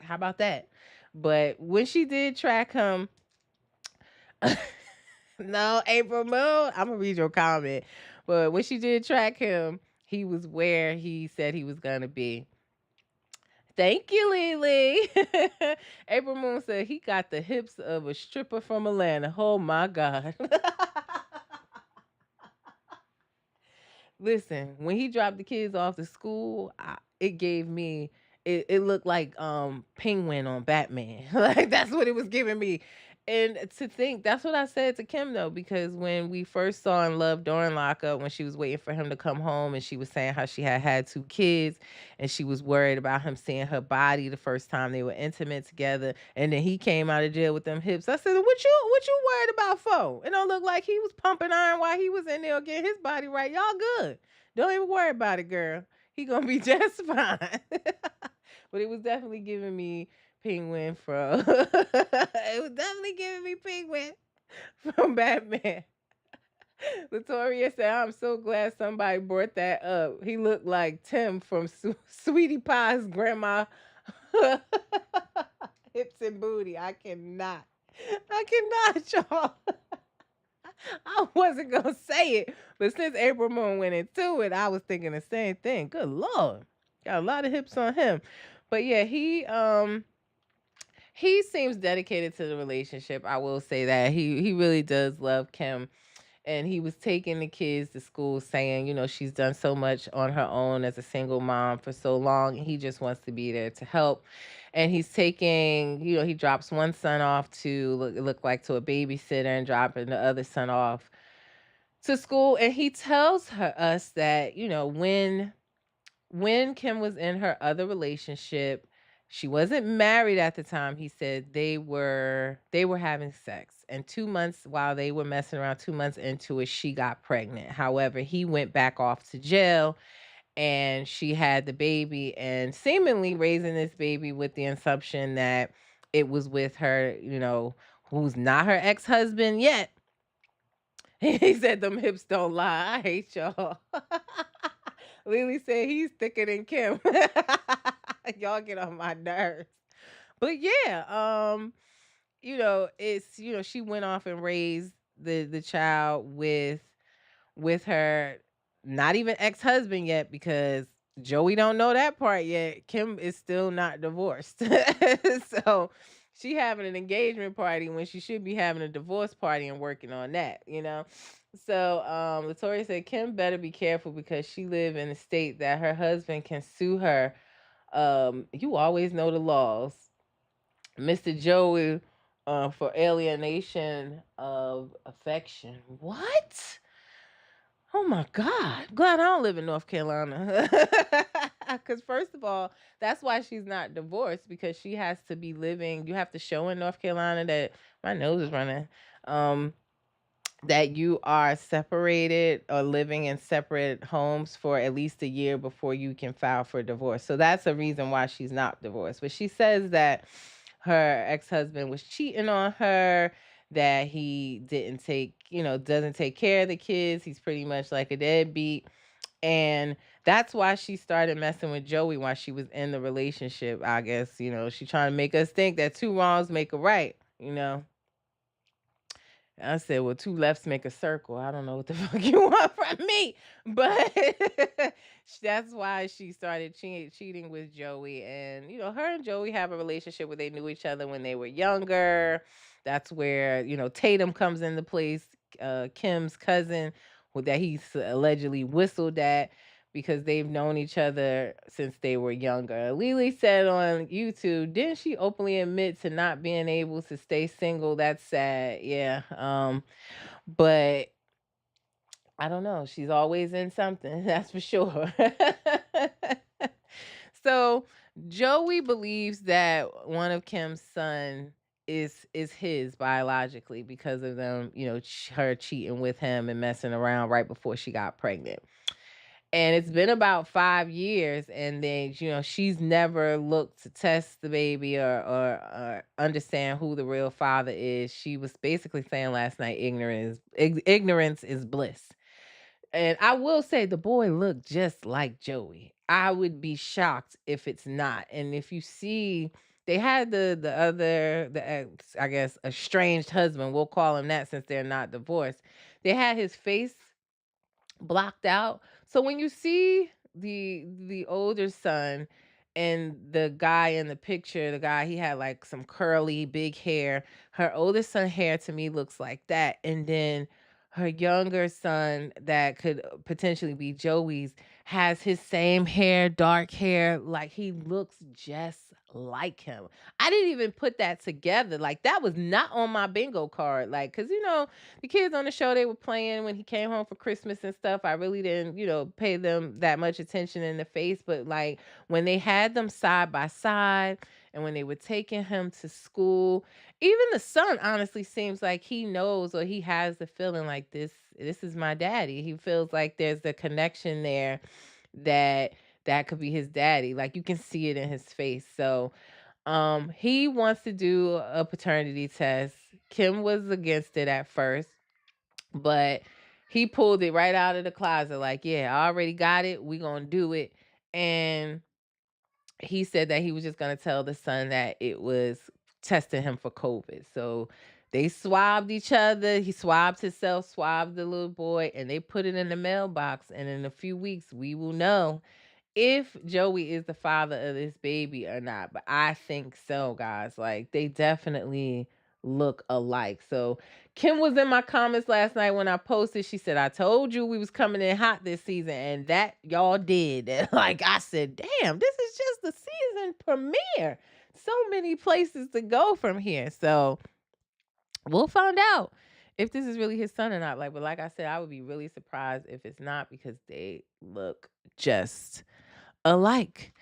how about that? But when she did track him, no, April Moon. I'm gonna read your comment. But when she did track him, he was where he said he was gonna be. Thank you, Lily. April Moon said he got the hips of a stripper from Atlanta. Oh my God. Listen, when he dropped the kids off to school, it gave me it looked like Penguin on Batman. Like that's what it was giving me. And to think, that's what I said to Kim though, because when we first saw in Love during lockup, when she was waiting for him to come home and she was saying how she had two kids and she was worried about him seeing her body the first time they were intimate together, and then he came out of jail with them hips. I said, what you worried about for? It don't look like he was pumping iron while he was in there getting his body right. Y'all good. Don't even worry about it, girl. He gonna be just fine. But it was definitely giving me Penguin from it was definitely giving me Penguin from Batman. Latoria said, I'm so glad somebody brought that up. He looked like Tim from Sweetie Pie's grandma. Hips and booty. I cannot, y'all. I wasn't gonna say it, but since April Moon went into it, I was thinking the same thing. Good Lord. Got a lot of hips on him. But yeah, he seems dedicated to the relationship. I will say that. He really does love Kim. And he was taking the kids to school saying, she's done so much on her own as a single mom for so long. And he just wants to be there to help. And he's taking, he drops one son off to look like to a babysitter and dropping the other son off to school. And he tells us that, when Kim was in her other relationship, she wasn't married at the time. He said they were having sex. And 2 months while they were messing around, 2 months into it, she got pregnant. However, he went back off to jail and she had the baby and seemingly raising this baby with the assumption that it was with her, who's not her ex-husband yet. He said them hips don't lie. I hate y'all. Lily said he's thicker than Kim. Y'all get on my nerves. But yeah, she went off and raised the child with her not even ex-husband yet, because Joey don't know that part yet. Kim is still not divorced. So she having an engagement party when she should be having a divorce party and working on that. So Latoya said Kim better be careful because she live in a state that her husband can sue her. You always know the laws. Mr. Joey, for alienation of affection. What? Oh my God. Glad I don't live in North Carolina. Because, first of all, that's why she's not divorced, because she has to be living. You have to show in North Carolina that my nose is running. Um, that you are separated or living in separate homes for at least a year before you can file for divorce. So that's a reason why she's not divorced. But she says that her ex-husband was cheating on her, that he didn't doesn't take care of the kids. He's pretty much like a deadbeat. And that's why she started messing with Joey while she was in the relationship. I guess, she's trying to make us think that two wrongs make a right. I said, well, two lefts make a circle. I don't know what the fuck you want from me. But that's why she started cheating with Joey. And, her and Joey have a relationship where they knew each other when they were younger. That's where, Tatum comes into place, Kim's cousin, that he's allegedly whistled at, because they've known each other since they were younger. Lily said on YouTube, didn't she openly admit to not being able to stay single? That's sad. Yeah. But I don't know. She's always in something, that's for sure. So Joey believes that one of Kim's son is his biologically, because of them, her cheating with him and messing around right before she got pregnant. And it's been about 5 years, and then she's never looked to test the baby, or understand who the real father is. She was basically saying last night, ignorance is bliss. And I will say the boy looked just like Joey. I would be shocked if it's not. And if you see, they had I guess, estranged husband. We'll call him that since they're not divorced. They had his face blocked out. So when you see the older son and the guy in the picture, the guy, he had like some curly big hair. Her oldest son hair to me looks like that. And then her younger son, that could potentially be Joey's, has his same hair, dark hair. Like, he looks just like him. I didn't even put that together. Like, that was not on my bingo card. Like, because the kids on the show, they were playing when he came home for Christmas and stuff. I really didn't, pay them that much attention in the face. But like, when they had them side by side, and when they were taking him to school, even the son honestly seems like he knows, or he has the feeling like this is my daddy. He feels like there's a connection there, that could be his daddy. Like, you can see it in his face. So he wants to do a paternity test. Kim was against it at first, but he pulled it right out of the closet. Like, yeah, I already got it. We gonna do it. And he said that he was just gonna tell the son that it was testing him for COVID. So they swabbed each other. He swabbed himself, swabbed the little boy, and they put it in the mailbox. And in a few weeks, we will know if Joey is the father of this baby or not. But I think so, guys. Like, they definitely look alike. So Kim was in my comments last night when I posted. She said, I told you we was coming in hot this season, and that y'all did. And like, I said, damn, this is just the season premiere. So many places to go from here. So we'll find out if this is really his son or not. But like I said, I would be really surprised if it's not, because they look just alike.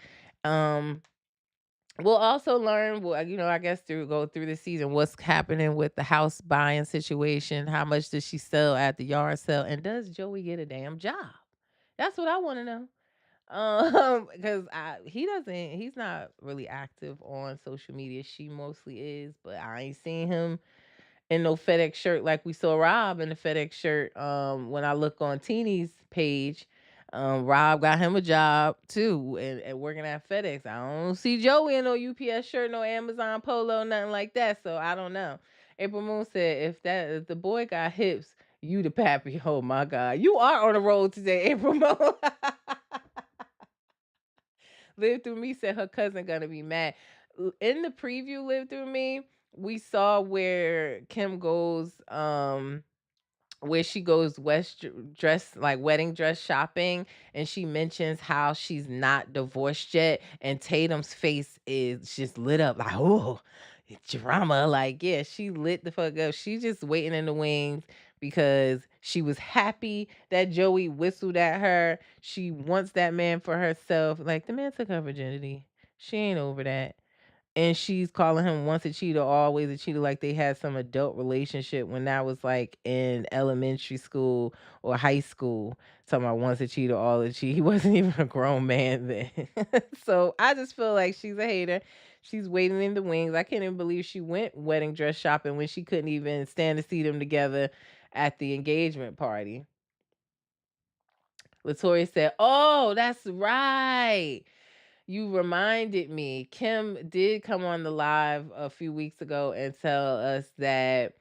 Um, we'll also learn, I guess, go through the season, what's happening with the house buying situation. How much does she sell at the yard sale, and does Joey get a damn job? That's what I want to know. Because he's not really active on social media. She mostly is, but I ain't seen him in no FedEx shirt like we saw Rob in the FedEx shirt. When I look on Teeny's page, Rob got him a job too, and working at FedEx. I don't see Joey in no UPS shirt, no Amazon polo, nothing like that. So I don't know. April Moon said, if the boy got hips, you the pappy. Oh my God, you are on the road today, April Moon. Live Through Me said her cousin gonna be mad. In the preview, Live Through Me, we saw where Kim goes, where she goes dress like wedding dress shopping, and she mentions how she's not divorced yet, and Tatum's face is just lit up like, oh, drama. Like, yeah, she lit the fuck up. She just waiting in the wings because she was happy that Joey whistled at her. She wants that man for herself. Like, the man took her virginity. She ain't over that. And she's calling him once a cheater, always a cheater, like they had some adult relationship when that was like in elementary school or high school. Talking about once a cheater, all a cheat. He wasn't even a grown man then. So I just feel like she's a hater. She's waiting in the wings. I can't even believe she went wedding dress shopping when she couldn't even stand to see them together at the engagement party. Latoya said, "Oh, that's right. You reminded me. Kim did come on the live a few weeks ago and tell us that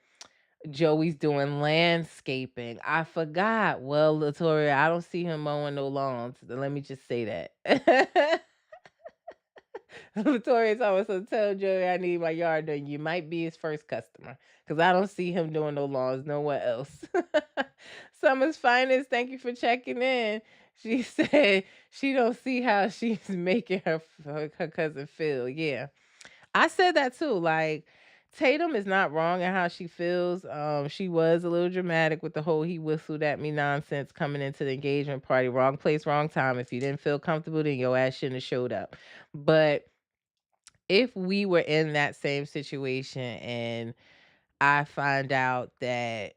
Joey's doing landscaping. I forgot. Well, Latoria, I don't see him mowing no lawns. Let me just say that." Latoria told us, so tell Joey I need my yard done. You might be his first customer because I don't see him doing no lawns nowhere else. Summer's Finest, thank you for checking in. She said she don't see how she's making her cousin feel. Yeah, I said that too. Like, Tatum is not wrong in how she feels. She was a little dramatic with the whole "he whistled at me" nonsense coming into the engagement party. Wrong place, wrong time. If you didn't feel comfortable, then your ass shouldn't have showed up. But if we were in that same situation and I find out that,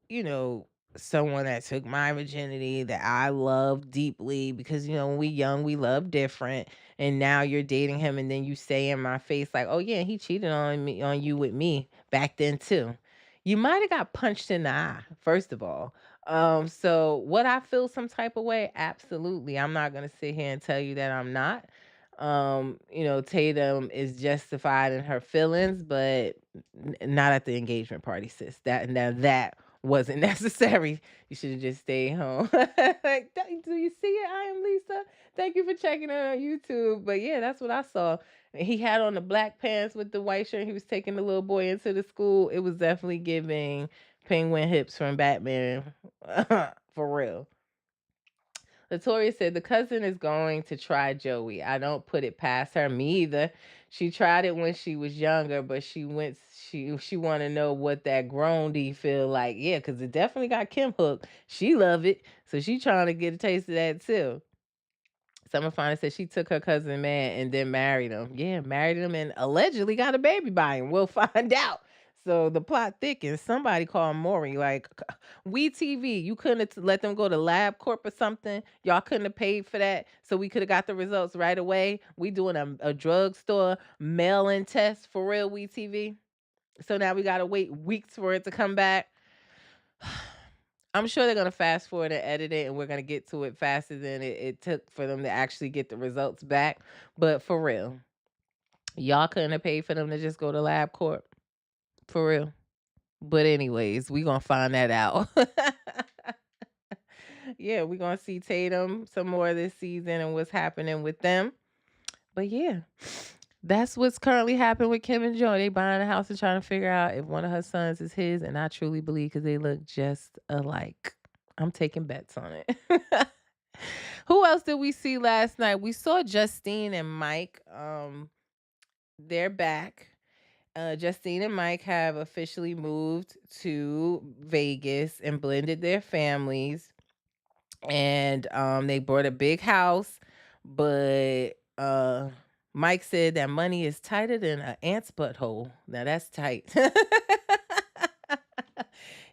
you know, someone that took my virginity that I love deeply, because, when we young, we love different. And now you're dating him and then you say in my face, like, oh yeah, he cheated on you with me back then too. You might have got punched in the eye, first of all. So what I feel some type of way, absolutely. I'm not gonna sit here and tell you that I'm not. Tatum is justified in her feelings, but not at the engagement party, sis. That wasn't necessary. You should have just stayed home. Like, do you see it? I am Lisa. Thank you for checking it on YouTube. But yeah, that's what I saw. He had on the black pants with the white shirt. He was taking the little boy into the school. It was definitely giving penguin hips from Batman. For real. Latoria said the cousin is going to try Joey. I don't put it past her. Me either. She tried it when she was younger, but she want to know what that grown D feel like. Yeah, because it definitely got Kim hooked. She love it, so she trying to get a taste of that too. Summer Finance said she took her cousin man and then married him. Yeah, married him and allegedly got a baby by him. We'll find out. So the plot thickens. Somebody called Maury, like, we TV. You couldn't let them go to Lab Corp or something. Y'all couldn't have paid for that, so we could have got the results right away. We doing a drugstore mail-in test for real. We TV. So now we gotta wait weeks for it to come back. I'm sure they're gonna fast forward and edit it, and we're gonna get to it faster than it took for them to actually get the results back. But for real, y'all couldn't have paid for them to just go to LabCorp. For real. But anyways, we gonna find that out. Yeah, we gonna see Tatum some more this season and what's happening with them. But yeah, that's what's currently happening with Kim and Joe. They buying a house and trying to figure out if one of her sons is his, and I truly believe because they look just alike. I'm taking bets on it. Who else did we see last night? We saw Justine and Mike. They're back. Justine and Mike have officially moved to Vegas and blended their families. And they bought a big house, but Mike said that money is tighter than an ant's butthole. Now that's tight.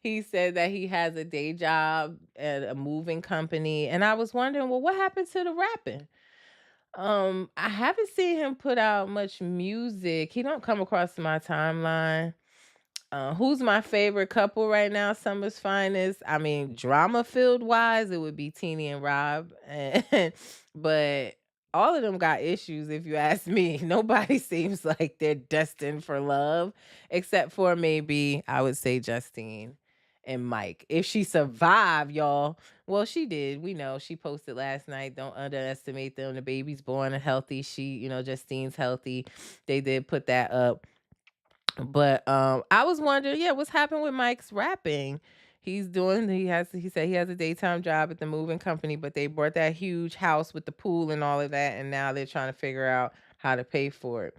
He said that he has a day job at a moving company, and I was wondering, well, what happened to the rapping? I haven't seen him put out much music. He don't come across my timeline. Who's my favorite couple right now? Summer's finest. I mean, drama filled wise, it would be Teeny and Rob. But all of them got issues, if you ask me. Nobody seems like they're destined for love, except for maybe I would say Justine and Mike. If she survived, y'all. Well, she did. We know she posted last night. Don't underestimate them. The baby's born and healthy. Justine's healthy. They did put that up. But I was wondering, yeah, what's happened with Mike's rapping? He said he has a daytime job at the moving company, but they bought that huge house with the pool and all of that, and now they're trying to figure out how to pay for it.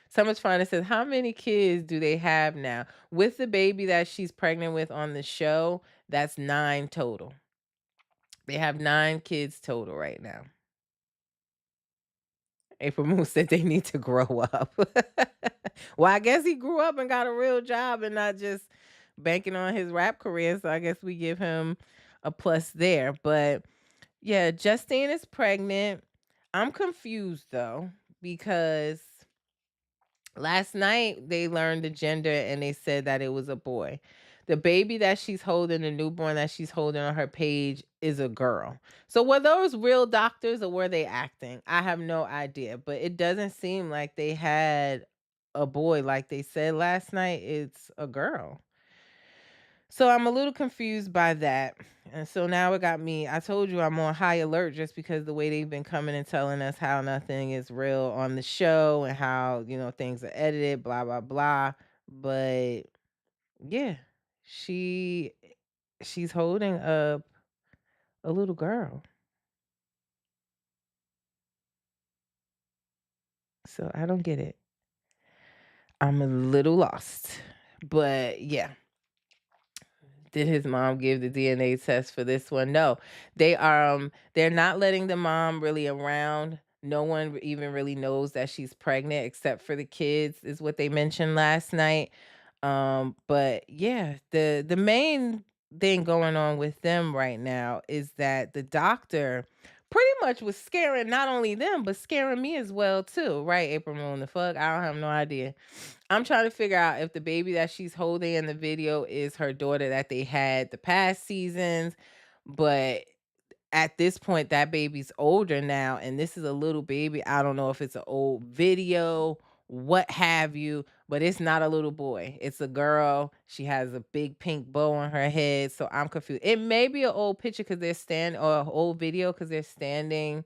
Someone's trying to says, how many kids do they have now? With the baby that she's pregnant with on the show, that's 9 total. They have 9 kids total right now. April Moon said they need to grow up. Well, I guess he grew up and got a real job and not just banking on his rap career. So I guess we give him a plus there. But yeah, Justine is pregnant. I'm confused though, because last night they learned the gender and they said that it was a boy. The baby that she's holding, the newborn that she's holding on her page, is a girl. So were those real doctors or were they acting? I have no idea, but it doesn't seem like they had a boy like they said last night. It's a girl. So I'm a little confused by that. And so now it got me. I told you I'm on high alert just because the way they've been coming and telling us how nothing is real on the show and how, things are edited, blah, blah, blah. But yeah, she she's holding up a little girl. So I don't get it. I'm a little lost. But yeah. Did his mom give the DNA test for this one? No. They're not letting the mom really around. No one even really knows that she's pregnant except for the kids, is what they mentioned last night. But yeah, the main thing going on with them right now is that the doctor pretty much was scaring not only them but scaring me as well too, right? April Moon, the fuck, I don't have no idea. I'm trying to figure out if the baby that she's holding in the video is her daughter that they had the past seasons, but at this point that baby's older now and this is a little baby. I don't know if it's an old video, what have you, but it's not a little boy. It's a girl. She has a big pink bow on her head, so I'm confused. It may be an old picture cuz they're standing, or an old video cuz they're standing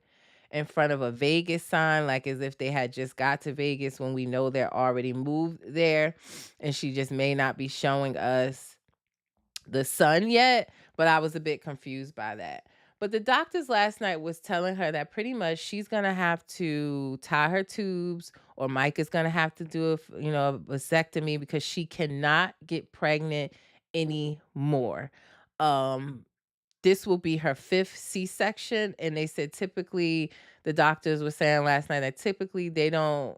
in front of a Vegas sign, like as if they had just got to Vegas when we know they're already moved there, and she just may not be showing us the sun yet, but I was a bit confused by that. But the doctors last night was telling her that pretty much she's gonna have to tie her tubes, or Mike is gonna have to do a vasectomy because she cannot get pregnant anymore. Um, this will be her 5th C-section, and they said typically the doctors were saying last night that typically they don't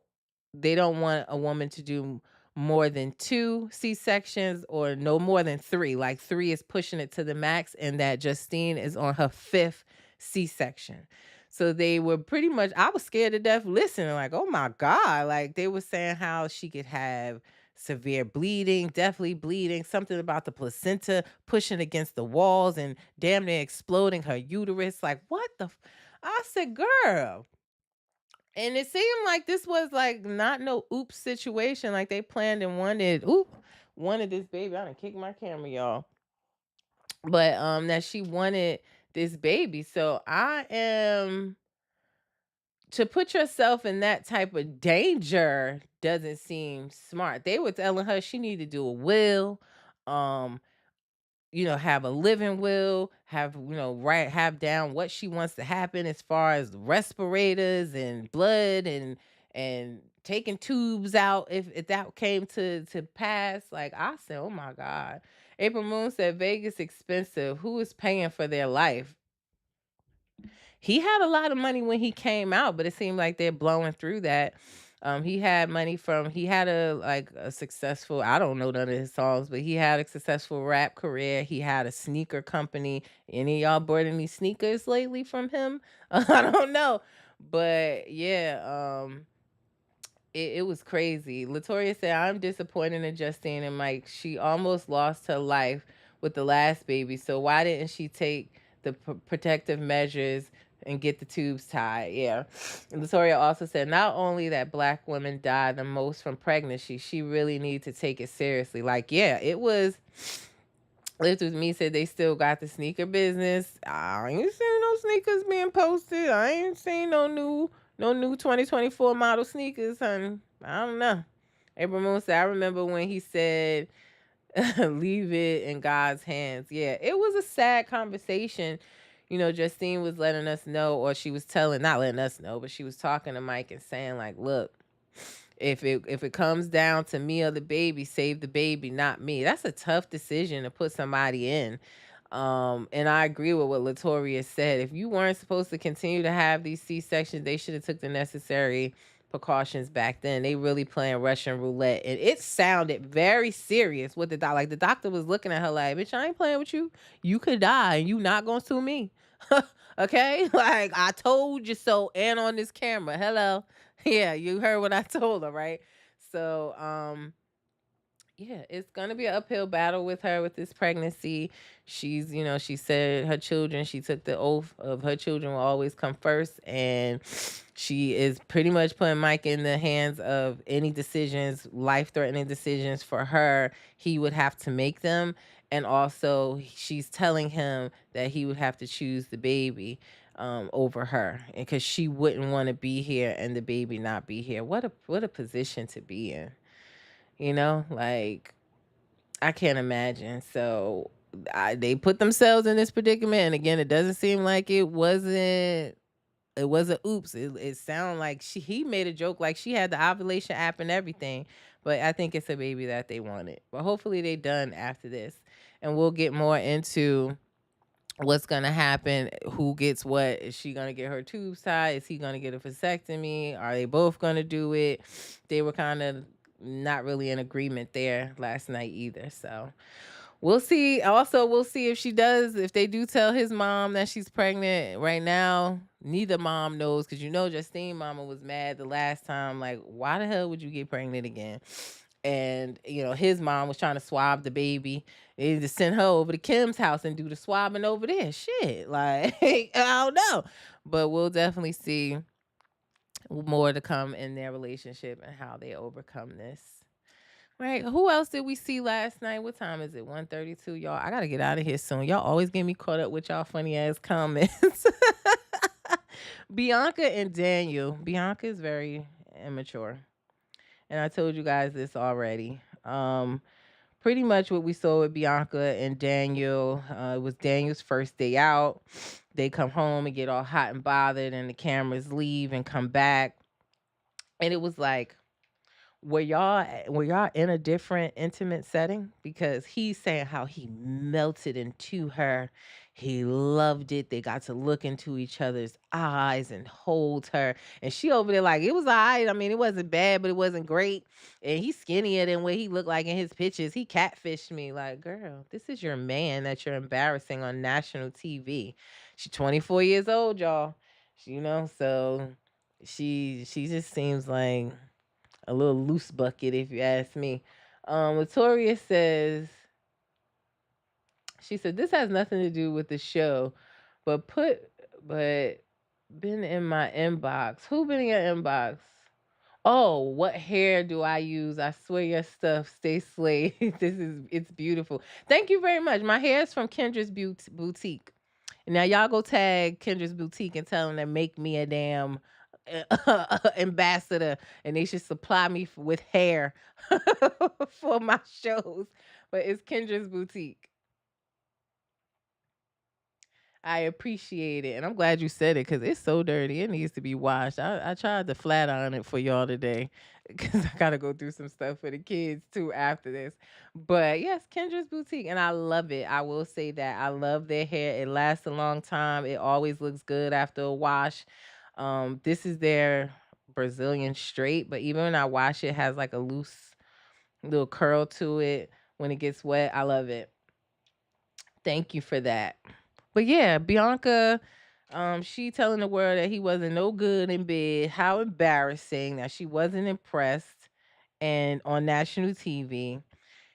want a woman to do more than 2 C-sections or no more than 3. Like 3 is pushing it to the max, and that Justine is on her 5th C-section. So they were pretty much, I was scared to death listening, like, oh my God. Like they were saying how she could have severe bleeding, definitely bleeding, something about the placenta pushing against the walls and damn near exploding her uterus. Like, what the? I said, girl. And it seemed like this was like not no oops situation. Like they planned and wanted this baby. I done kicked my camera, y'all. But that she wanted this baby. So I am, to put yourself in that type of danger doesn't seem smart. They were telling her she needed to do a will. Um, have a living will, right, have down what she wants to happen as far as respirators and blood and taking tubes out if that came to pass. Like I said, oh my God. April Moon said Vegas expensive. Who is paying for their life? He had a lot of money when he came out, but it seemed like they're blowing through that. He had money he had a successful, I don't know none of his songs, but he had a successful rap career. He had a sneaker company. Any of y'all bought any sneakers lately from him? I don't know. But yeah, it was crazy. Latoria said, I'm disappointed in Justine and Mike. She almost lost her life with the last baby. So why didn't she take the protective measures and get the tubes tied? Yeah. And Latoria also said, not only that black women die the most from pregnancy, she really need to take it seriously. Like, yeah, it was. Lived with me said they still got the sneaker business. I ain't seen no sneakers being posted. I ain't seen no new 2024 model sneakers, honey. I don't know. April Moon said, I remember when he said, leave it in God's hands. Yeah, it was a sad conversation. Justine was letting us know, or she was telling, not letting us know, but she was talking to Mike and saying, like, look, if it comes down to me or the baby, save the baby, not me. That's a tough decision to put somebody in. And I agree with what Latoria said. If you weren't supposed to continue to have these C-sections, they should have took the necessary precautions back then. They really playing Russian roulette, and it sounded very serious with the doc. Like the doctor was looking at her like, "Bitch, I ain't playing with you. You could die, and you not gonna sue me." Okay, like I told you so, and on this camera. Hello, yeah, you heard what I told her, right? So, yeah, it's gonna be an uphill battle with her with this pregnancy. She said her children, she took the oath of her children will always come first, and she is pretty much putting Mike in the hands of any decisions, life-threatening decisions for her. He would have to make them, and also she's telling him that he would have to choose the baby over her, and because she wouldn't want to be here and the baby not be here. What a position to be in. Like I can't imagine. So they put themselves in this predicament, and again, it doesn't seem like it wasn't. It wasn't oops. It sounded like he made a joke like she had the ovulation app and everything, but I think it's a baby that they wanted. But hopefully they done after this, and we'll get more into what's gonna happen, who gets what. Is she gonna get her tubes tied? Is he gonna get a vasectomy? Are they both gonna do it? They were kind of not really in agreement there last night either. So we'll see. Also, we'll see if she does, if they do tell his mom that she's pregnant right now. Neither mom knows, because Justine mama was mad the last time. Like, why the hell would you get pregnant again? And his mom was trying to swab the baby. They need to send her over to Kim's house and do the swabbing over there. Shit, like I don't know, but we'll definitely see more to come in their relationship and how they overcome this. Right. Who else did we see last night? What time is it? 1:32. Y'all, I gotta get out of here soon. Y'all always get me caught up with y'all funny ass comments. Bianca and Daniel. Bianca is very immature. And I told you guys this already. Pretty much what we saw with Bianca and Daniel. It was Daniel's first day out. They come home and get all hot and bothered, and the cameras leave and come back. And it was like, were y'all in a different intimate setting? Because he's saying how he melted into her. He loved it. They got to look into each other's eyes and hold her. And she over there like, it was all right. I mean, it wasn't bad, but it wasn't great. And he's skinnier than what he looked like in his pictures. He catfished me. Like, girl, this is your man that you're embarrassing on national TV. She's 24 years old, y'all. So she just seems like a little loose bucket, if you ask me. Latoria says, she said, this has nothing to do with the show, but been in my inbox. Who been in your inbox? Oh, what hair do I use? I swear your stuff stay slay. It's beautiful. Thank you very much. My hair is from Kendra's Boutique. Now y'all go tag Kendra's Boutique and tell them to make me a damn ambassador, and they should supply me with hair for my shows. But it's Kendra's Boutique. I appreciate it, and I'm glad you said it because it's so dirty. It needs to be washed. I tried to flat iron it for y'all today because I gotta go through some stuff for the kids too after this. But yes, Kendra's Boutique, and I love it. I will say that I love their hair. It lasts a long time. It always looks good after a wash. This is their Brazilian straight, but even when I wash it, it has like a loose little curl to it when it gets wet. I love it. Thank you for that. But yeah, Bianca, She telling the world that he wasn't no good in bed. How embarrassing that she wasn't impressed. And on national TV,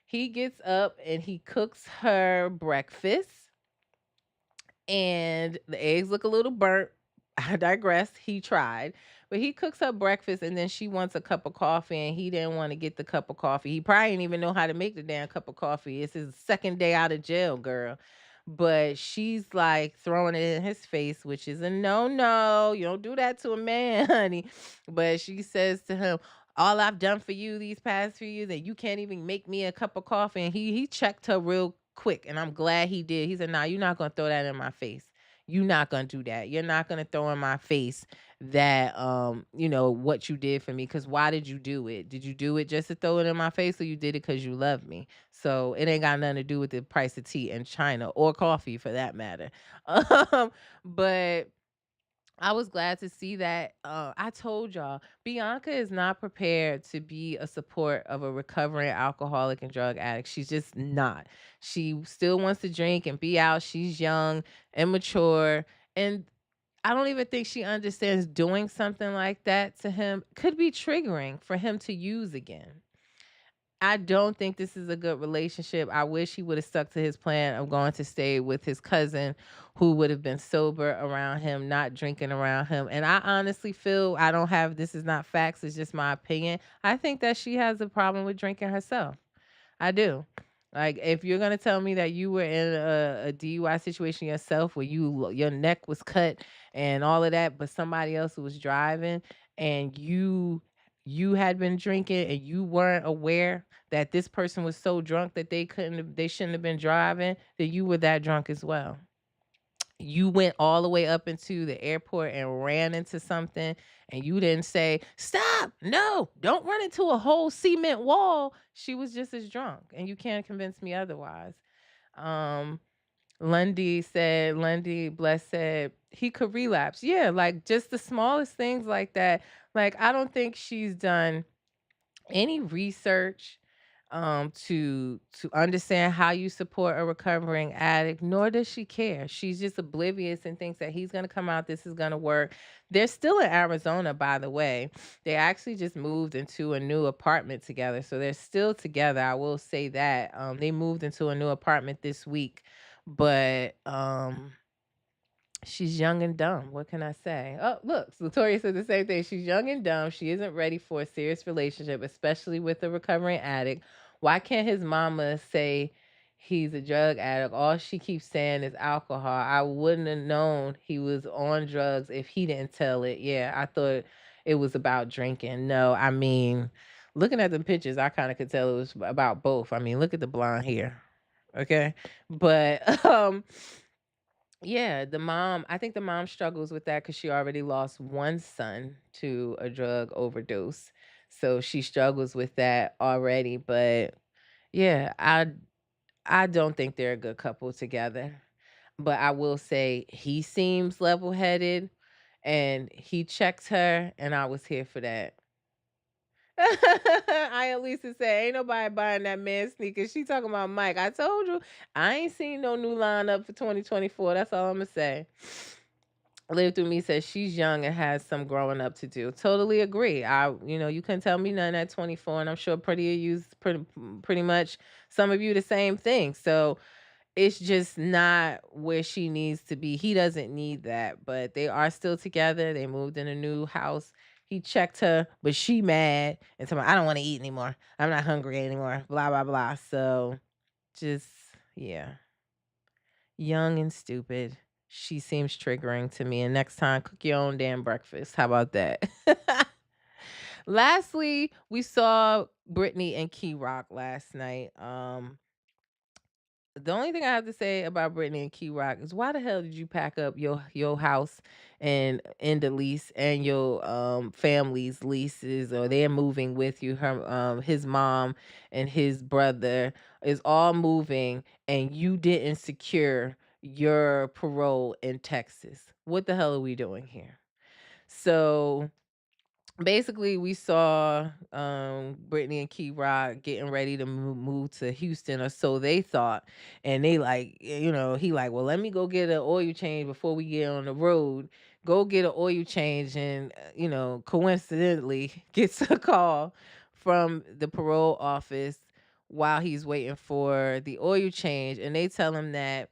he gets up and he cooks her breakfast, and the eggs look a little burnt. I digress. He tried, but he cooks her breakfast, and then she wants a cup of coffee, and he didn't want to get the cup of coffee. He probably didn't even know how to make the damn cup of coffee. It's his second day out of jail, girl. But she's like throwing it in his face, which is a no no. You don't do that to a man, honey. But she says to him, all I've done for you these past few years, and you can't even make me a cup of coffee. And he checked her real quick, and I'm glad he did. He said, "Nah, you're not gonna throw that in my face. You're not gonna do that. You're not gonna throw in my face that what you did for me. Cause why did you do it? Did you do it just to throw it in my face, or you did it because you love me? So it ain't got nothing to do with the price of tea in China or coffee for that matter. But I was glad to see that. I told y'all, Bianca is not prepared to be a support of a recovering alcoholic and drug addict. She's just not. She still wants to drink and be out. She's young, immature, and I don't even think she understands doing something like that to him could be triggering for him to use again. I don't think this is a good relationship. I wish he would have stuck to his plan of going to stay with his cousin who would have been sober around him, not drinking around him. And I honestly feel I don't have this is not facts, it's just my opinion. I think that she has a problem with drinking herself. I do. Like, if you're gonna tell me that you were in a DUI situation yourself where your neck was cut and all of that, but somebody else who was driving and you had been drinking and you weren't aware that this person was so drunk that they shouldn't have been driving, then you were that drunk as well. You went all the way up into the airport and ran into something, and you didn't say, "Stop, no, don't run into a whole cement wall." She was just as drunk, and you can't convince me otherwise. um Lundy Bless said he could relapse. Yeah, like just the smallest things like that. Like, I don't think she's done any research to understand how you support a recovering addict, nor does she care. She's just oblivious and thinks that he's going to come out, this is going to work. They're still in Arizona, by the way. They actually just moved into a new apartment together, so they're still together. I will say that. They moved into a new apartment this week, but she's young and dumb. What can I say? Oh, look, Latoya said the same thing. She's young and dumb. She isn't ready for a serious relationship, especially with a recovering addict. Why can't his mama say he's a drug addict? All she keeps saying is alcohol. I wouldn't have known he was on drugs if he didn't tell it. Yeah, I thought it was about drinking. No, I mean, looking at the pictures, I kind of could tell it was about both. I mean, look at the blonde hair. Okay. But yeah, I think the mom struggles with that because she already lost one son to a drug overdose. So she struggles with that already. But yeah, I don't think they're a good couple together. But I will say he seems level headed and he checked her, and I was here for that. I at least say ain't nobody buying that man sneakers. She talking about Mike. I told you I ain't seen no new lineup for 2024. That's all I'm gonna say. Live Through Me says she's young and has some growing up to do. Totally agree. You couldn't tell me nothing at 24, and I'm sure pretty of you's pretty much some of you the same thing. So it's just not where she needs to be. He doesn't need that, but they are still together. They moved in a new house. He checked her, but she mad and told me, I don't want to eat anymore. I'm not hungry anymore. Blah blah blah. So just yeah, young and stupid. She seems triggering to me. And next time, cook your own damn breakfast. How about that? Lastly, we saw Brittany and Key Rock last night. The only thing I have to say about Brittany and Key Rock is why the hell did you pack up your house and end the lease and your family's leases, or they're moving with you? His mom and his brother is all moving, and you didn't secure your parole in Texas. What the hell are we doing here? So basically we saw Brittany and Key Rock getting ready to move to Houston, or so they thought. And they like, he like, well, let me go get an oil change before we get on the road. Go get an oil change, and coincidentally gets a call from the parole office while he's waiting for the oil change, and they tell him that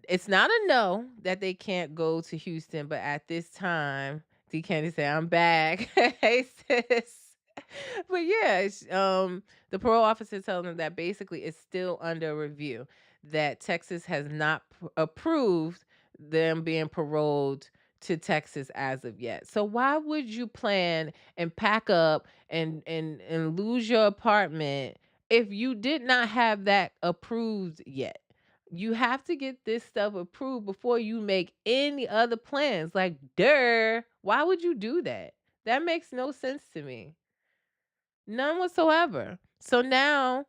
it's not a no that they can't go to Houston, but at this time, D Candy said, "I'm back." Hey sis. But yeah, the parole officer tells them that basically it's still under review. That Texas has not approved them being paroled to Texas as of yet. So why would you plan and pack up and lose your apartment if you did not have that approved yet? You have to get this stuff approved before you make any other plans. Like, duh, why would you do that? That makes no sense to me. None whatsoever. So now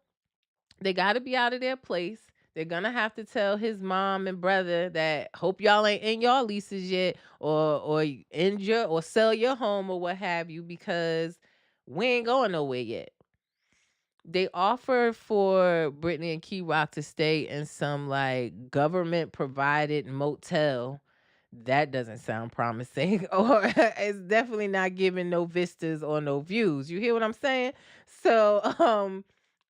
they got to be out of their place. They're going to have to tell his mom and brother that hope y'all ain't in y'all leases yet, or end your or sell your home or what have you, because we ain't going nowhere yet. They offer for Brittany and Key Rock to stay in some like government provided motel. That doesn't sound promising, or it's definitely not giving no vistas or no views. You hear what I'm saying? So,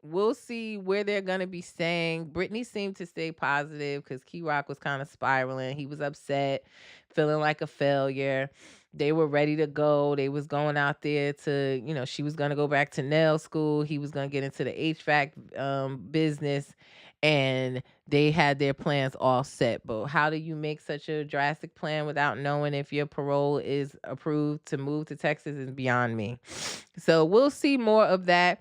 we'll see where they're gonna be staying. Brittany seemed to stay positive because Key Rock was kind of spiraling. He was upset, feeling like a failure. They were ready to go. They was going out there to, she was gonna go back to nail school. He was gonna get into the HVAC business, and they had their plans all set. But how do you make such a drastic plan without knowing if your parole is approved to move to Texas is beyond me. So we'll see more of that.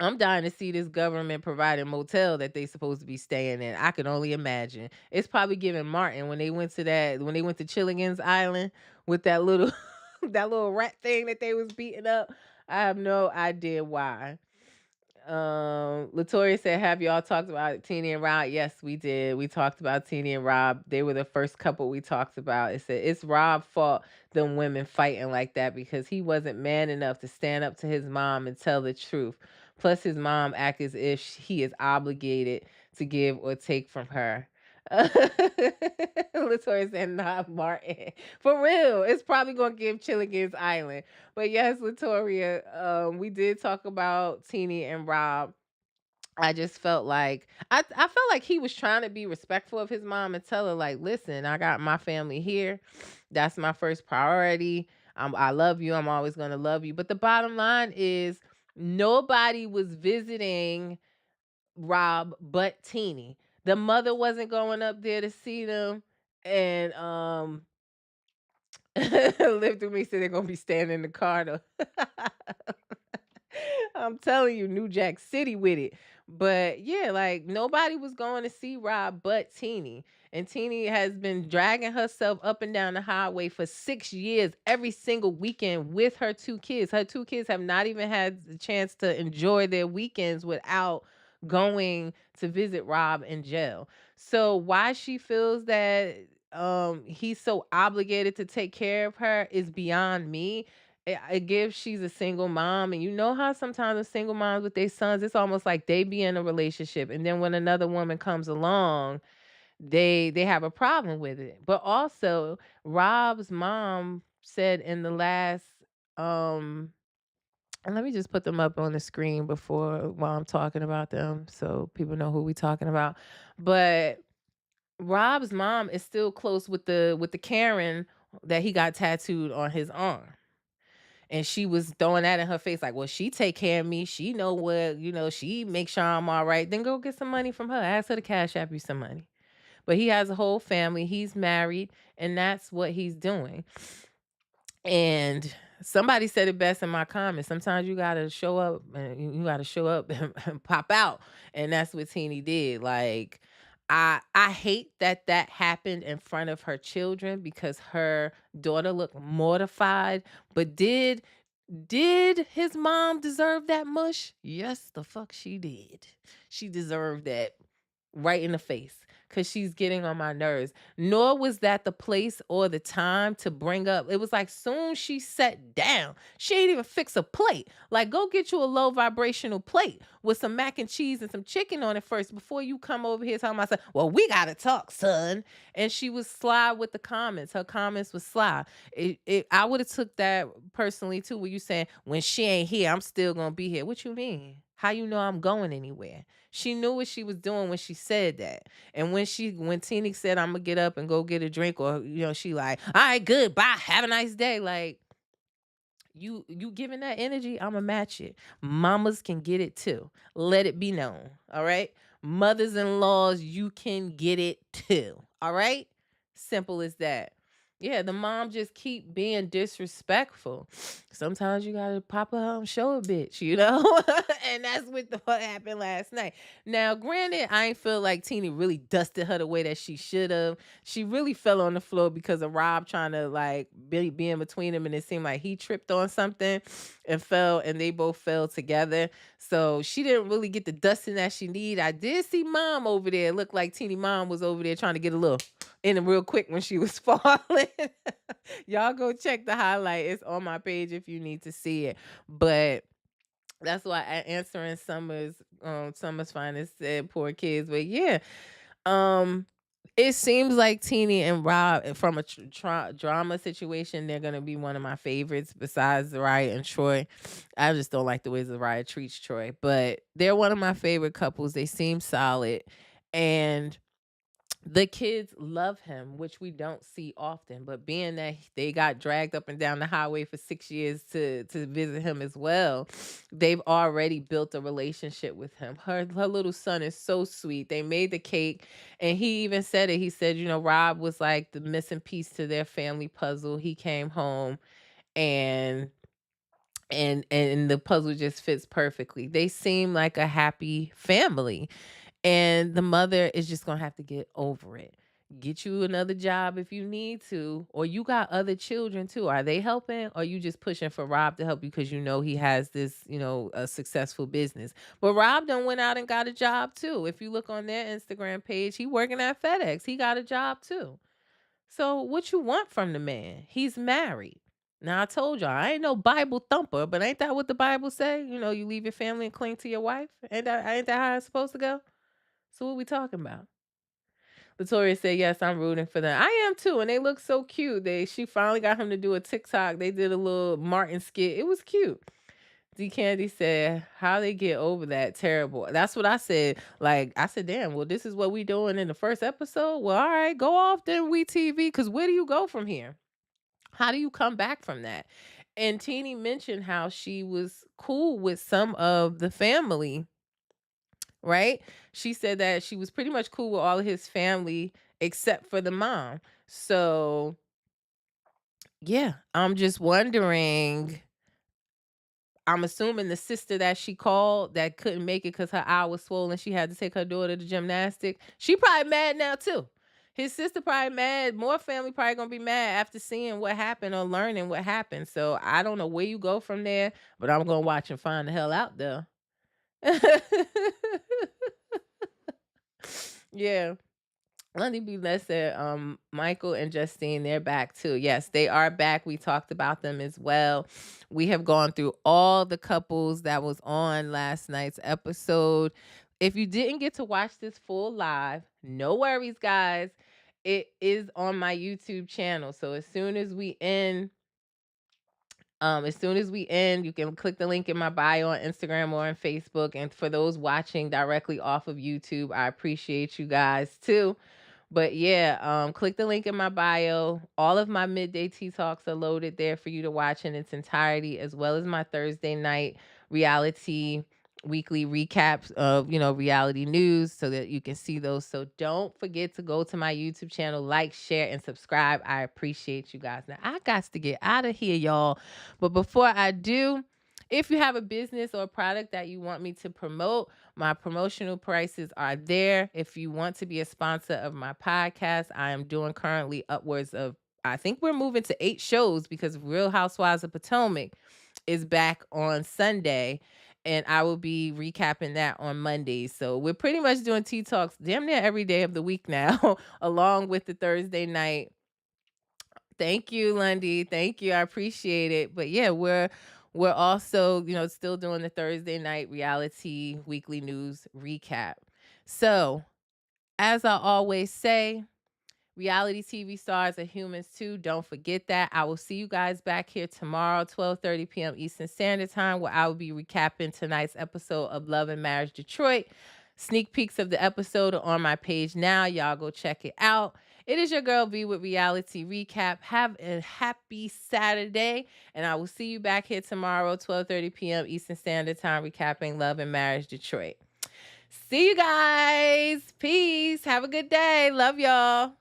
I'm dying to see this government provided motel that they supposed to be staying in. I could only imagine. It's probably giving Martin when they went to Chilligan's Island with that little that little rat thing that they was beating up. I have no idea why. Latoya said, have y'all talked about Teeny and Rob? Yes, we did. We talked about Teeny and Rob. They were the first couple we talked about. It said it's Rob's fault them women fighting like that because he wasn't man enough to stand up to his mom and tell the truth. Plus his mom act as if he is obligated to give or take from her. Latoya said, not Martin. For real. It's probably gonna give Chilligan's Island. But yes, Latoria, we did talk about Teeny and Rob. I just felt like I felt like he was trying to be respectful of his mom and tell her, like, listen, I got my family here. That's my first priority. I love you. I'm always gonna love you. But the bottom line is nobody was visiting Rob but Teeny. The mother wasn't going up there to see them. And Live Through Me said they're gonna be standing in the car though. I'm telling you, New Jack City with it. But yeah, like nobody was going to see Rob but Teeny. And Teeny has been dragging herself up and down the highway for 6 years, every single weekend with her two kids. Her two kids have not even had the chance to enjoy their weekends without going to visit Rob in jail. So why she feels that he's so obligated to take care of her is beyond me. It gives she's a single mom, and you know how sometimes the single moms with their sons, it's almost like they be in a relationship, and then when another woman comes along, they have a problem with it. But also, Rob's mom said in the last um and let me just put them up on the screen before while I'm talking about them so people know who we talking about. But Rob's mom is still close with the Karen that he got tattooed on his arm. And she was throwing that in her face like, well, she take care of me. She know what, she make sure I'm all right. Then go get some money from her. Ask her to cash app you some money. But he has a whole family. He's married, and that's what he's doing. And somebody said it best in my comments. Sometimes you gotta show up and you gotta show up and pop out. And that's what Teeny did. Like, I hate that that happened in front of her children because her daughter looked mortified. But did his mom deserve that mush? Yes, the fuck she did. She deserved that. right in the face because she's getting on my nerves. Nor was that the place or the time to bring up. It was like soon she sat down, she ain't even fix a plate. Like, go get you a low vibrational plate with some mac and cheese and some chicken on it first before you come over here talking about, well, we gotta talk, son. And she was sly with the comments. Her comments was sly. I would have took that personally too, where you saying, when she ain't here, I'm still gonna be here. What you mean? How you know I'm going anywhere? She knew what she was doing when she said that. And when Teeny said, I'm gonna get up and go get a drink, or she like, all right, good, bye, have a nice day. Like, you giving that energy, I'ma match it. Mamas can get it too. Let it be known. All right. Mothers-in-laws, you can get it too. All right. Simple as that. Yeah, the mom just keep being disrespectful. Sometimes you gotta pop her out and show a bitch. And that's what happened last night. Now, granted, I ain't feel like Teeny really dusted her the way that she should have. She really fell on the floor because of Rob trying to like be in between them, and it seemed like he tripped on something and fell, and they both fell together. So she didn't really get the dusting that she need. I did see mom over there. It looked like Teeny mom was over there trying to get a little in it real quick when she was falling. Y'all go check the highlight. It's on my page if you need to see it. But that's why answering Summer's finest said poor kids. But yeah, um, it seems like Teeny and Rob, from a drama situation, they're gonna be one of my favorites besides Zariah and Troy. I just don't like the way Zariah treats Troy, but they're one of my favorite couples. They seem solid, and the kids love him, which we don't see often. But being that they got dragged up and down the highway for 6 years to visit him as well, they've already built a relationship with him. Her little son is so sweet. They made the cake, and he even said it. He said, Rob was like the missing piece to their family puzzle. He came home, and the puzzle just fits perfectly. They seem like a happy family. And the mother is just gonna have to get over it. Get you another job if you need to, or you got other children too. Are they helping, or you just pushing for Rob to help you because he has this, a successful business? But Rob done went out and got a job too. If you look on their Instagram page, he working at FedEx. He got a job too. So what you want from the man? He's married. Now I told y'all I ain't no Bible thumper, but ain't that what the Bible say? You leave your family and cling to your wife. Ain't that how it's supposed to go? So what we talking about? Latoria said, yes, I'm rooting for them. I am too. And they look so cute. She finally got him to do a TikTok. They did a little Martin skit. It was cute. D Candy said, how they get over that terrible. That's what I said. Like, I said, damn, well, this is what we doing in the first episode. Well, all right, go off then, We TV. Because where do you go from here? How do you come back from that? And Teeny mentioned how she was cool with some of the family, right? She said that she was pretty much cool with all of his family except for the mom. So, yeah, I'm just wondering. I'm assuming the sister that she called that couldn't make it because her eye was swollen, she had to take her daughter to gymnastics. She probably mad now too. His sister probably mad. More family probably gonna be mad after seeing what happened or learning what happened. So I don't know where you go from there, but I'm gonna watch and find the hell out there. Yeah. Lundy B. Bless said, Michael and Justine, they're back too. Yes, they are back. We talked about them as well. We have gone through all the couples that was on last night's episode. If you didn't get to watch this full live, no worries, guys. It is on my YouTube channel. So as soon as we end, you can click the link in my bio on Instagram or on Facebook. And for those watching directly off of YouTube, I appreciate you guys too. But yeah, click the link in my bio. All of my midday tea talks are loaded there for you to watch in its entirety, as well as my Thursday night reality weekly recaps of reality news, so that you can see those. So don't forget to go to my YouTube channel, like, share, and subscribe. I appreciate you guys. Now I got to get out of here, y'all. But before I do, if you have a business or a product that you want me to promote, my promotional prices are there. If you want to be a sponsor of my podcast, I am doing currently upwards of, I think we're moving to 8 shows because Real Housewives of Potomac is back on Sunday. and I will be recapping that on Mondays. So we're pretty much doing tea talks damn near every day of the week now, along with the Thursday night. Thank you, Lundy. Thank you. I appreciate it. But yeah, we're also, still doing the Thursday night reality weekly news recap. So, as I always say, reality TV stars are humans too. Don't forget that. I will see you guys back here tomorrow, 12:30 p.m. Eastern Standard Time, where I will be recapping tonight's episode of Love and Marriage Detroit. Sneak peeks of the episode are on my page now. Y'all go check it out. It is your girl V with Reality Recap. Have a happy Saturday, and I will see you back here tomorrow, 12:30 p.m. Eastern Standard Time, recapping Love and Marriage Detroit. See you guys. Peace. Have a good day. Love y'all.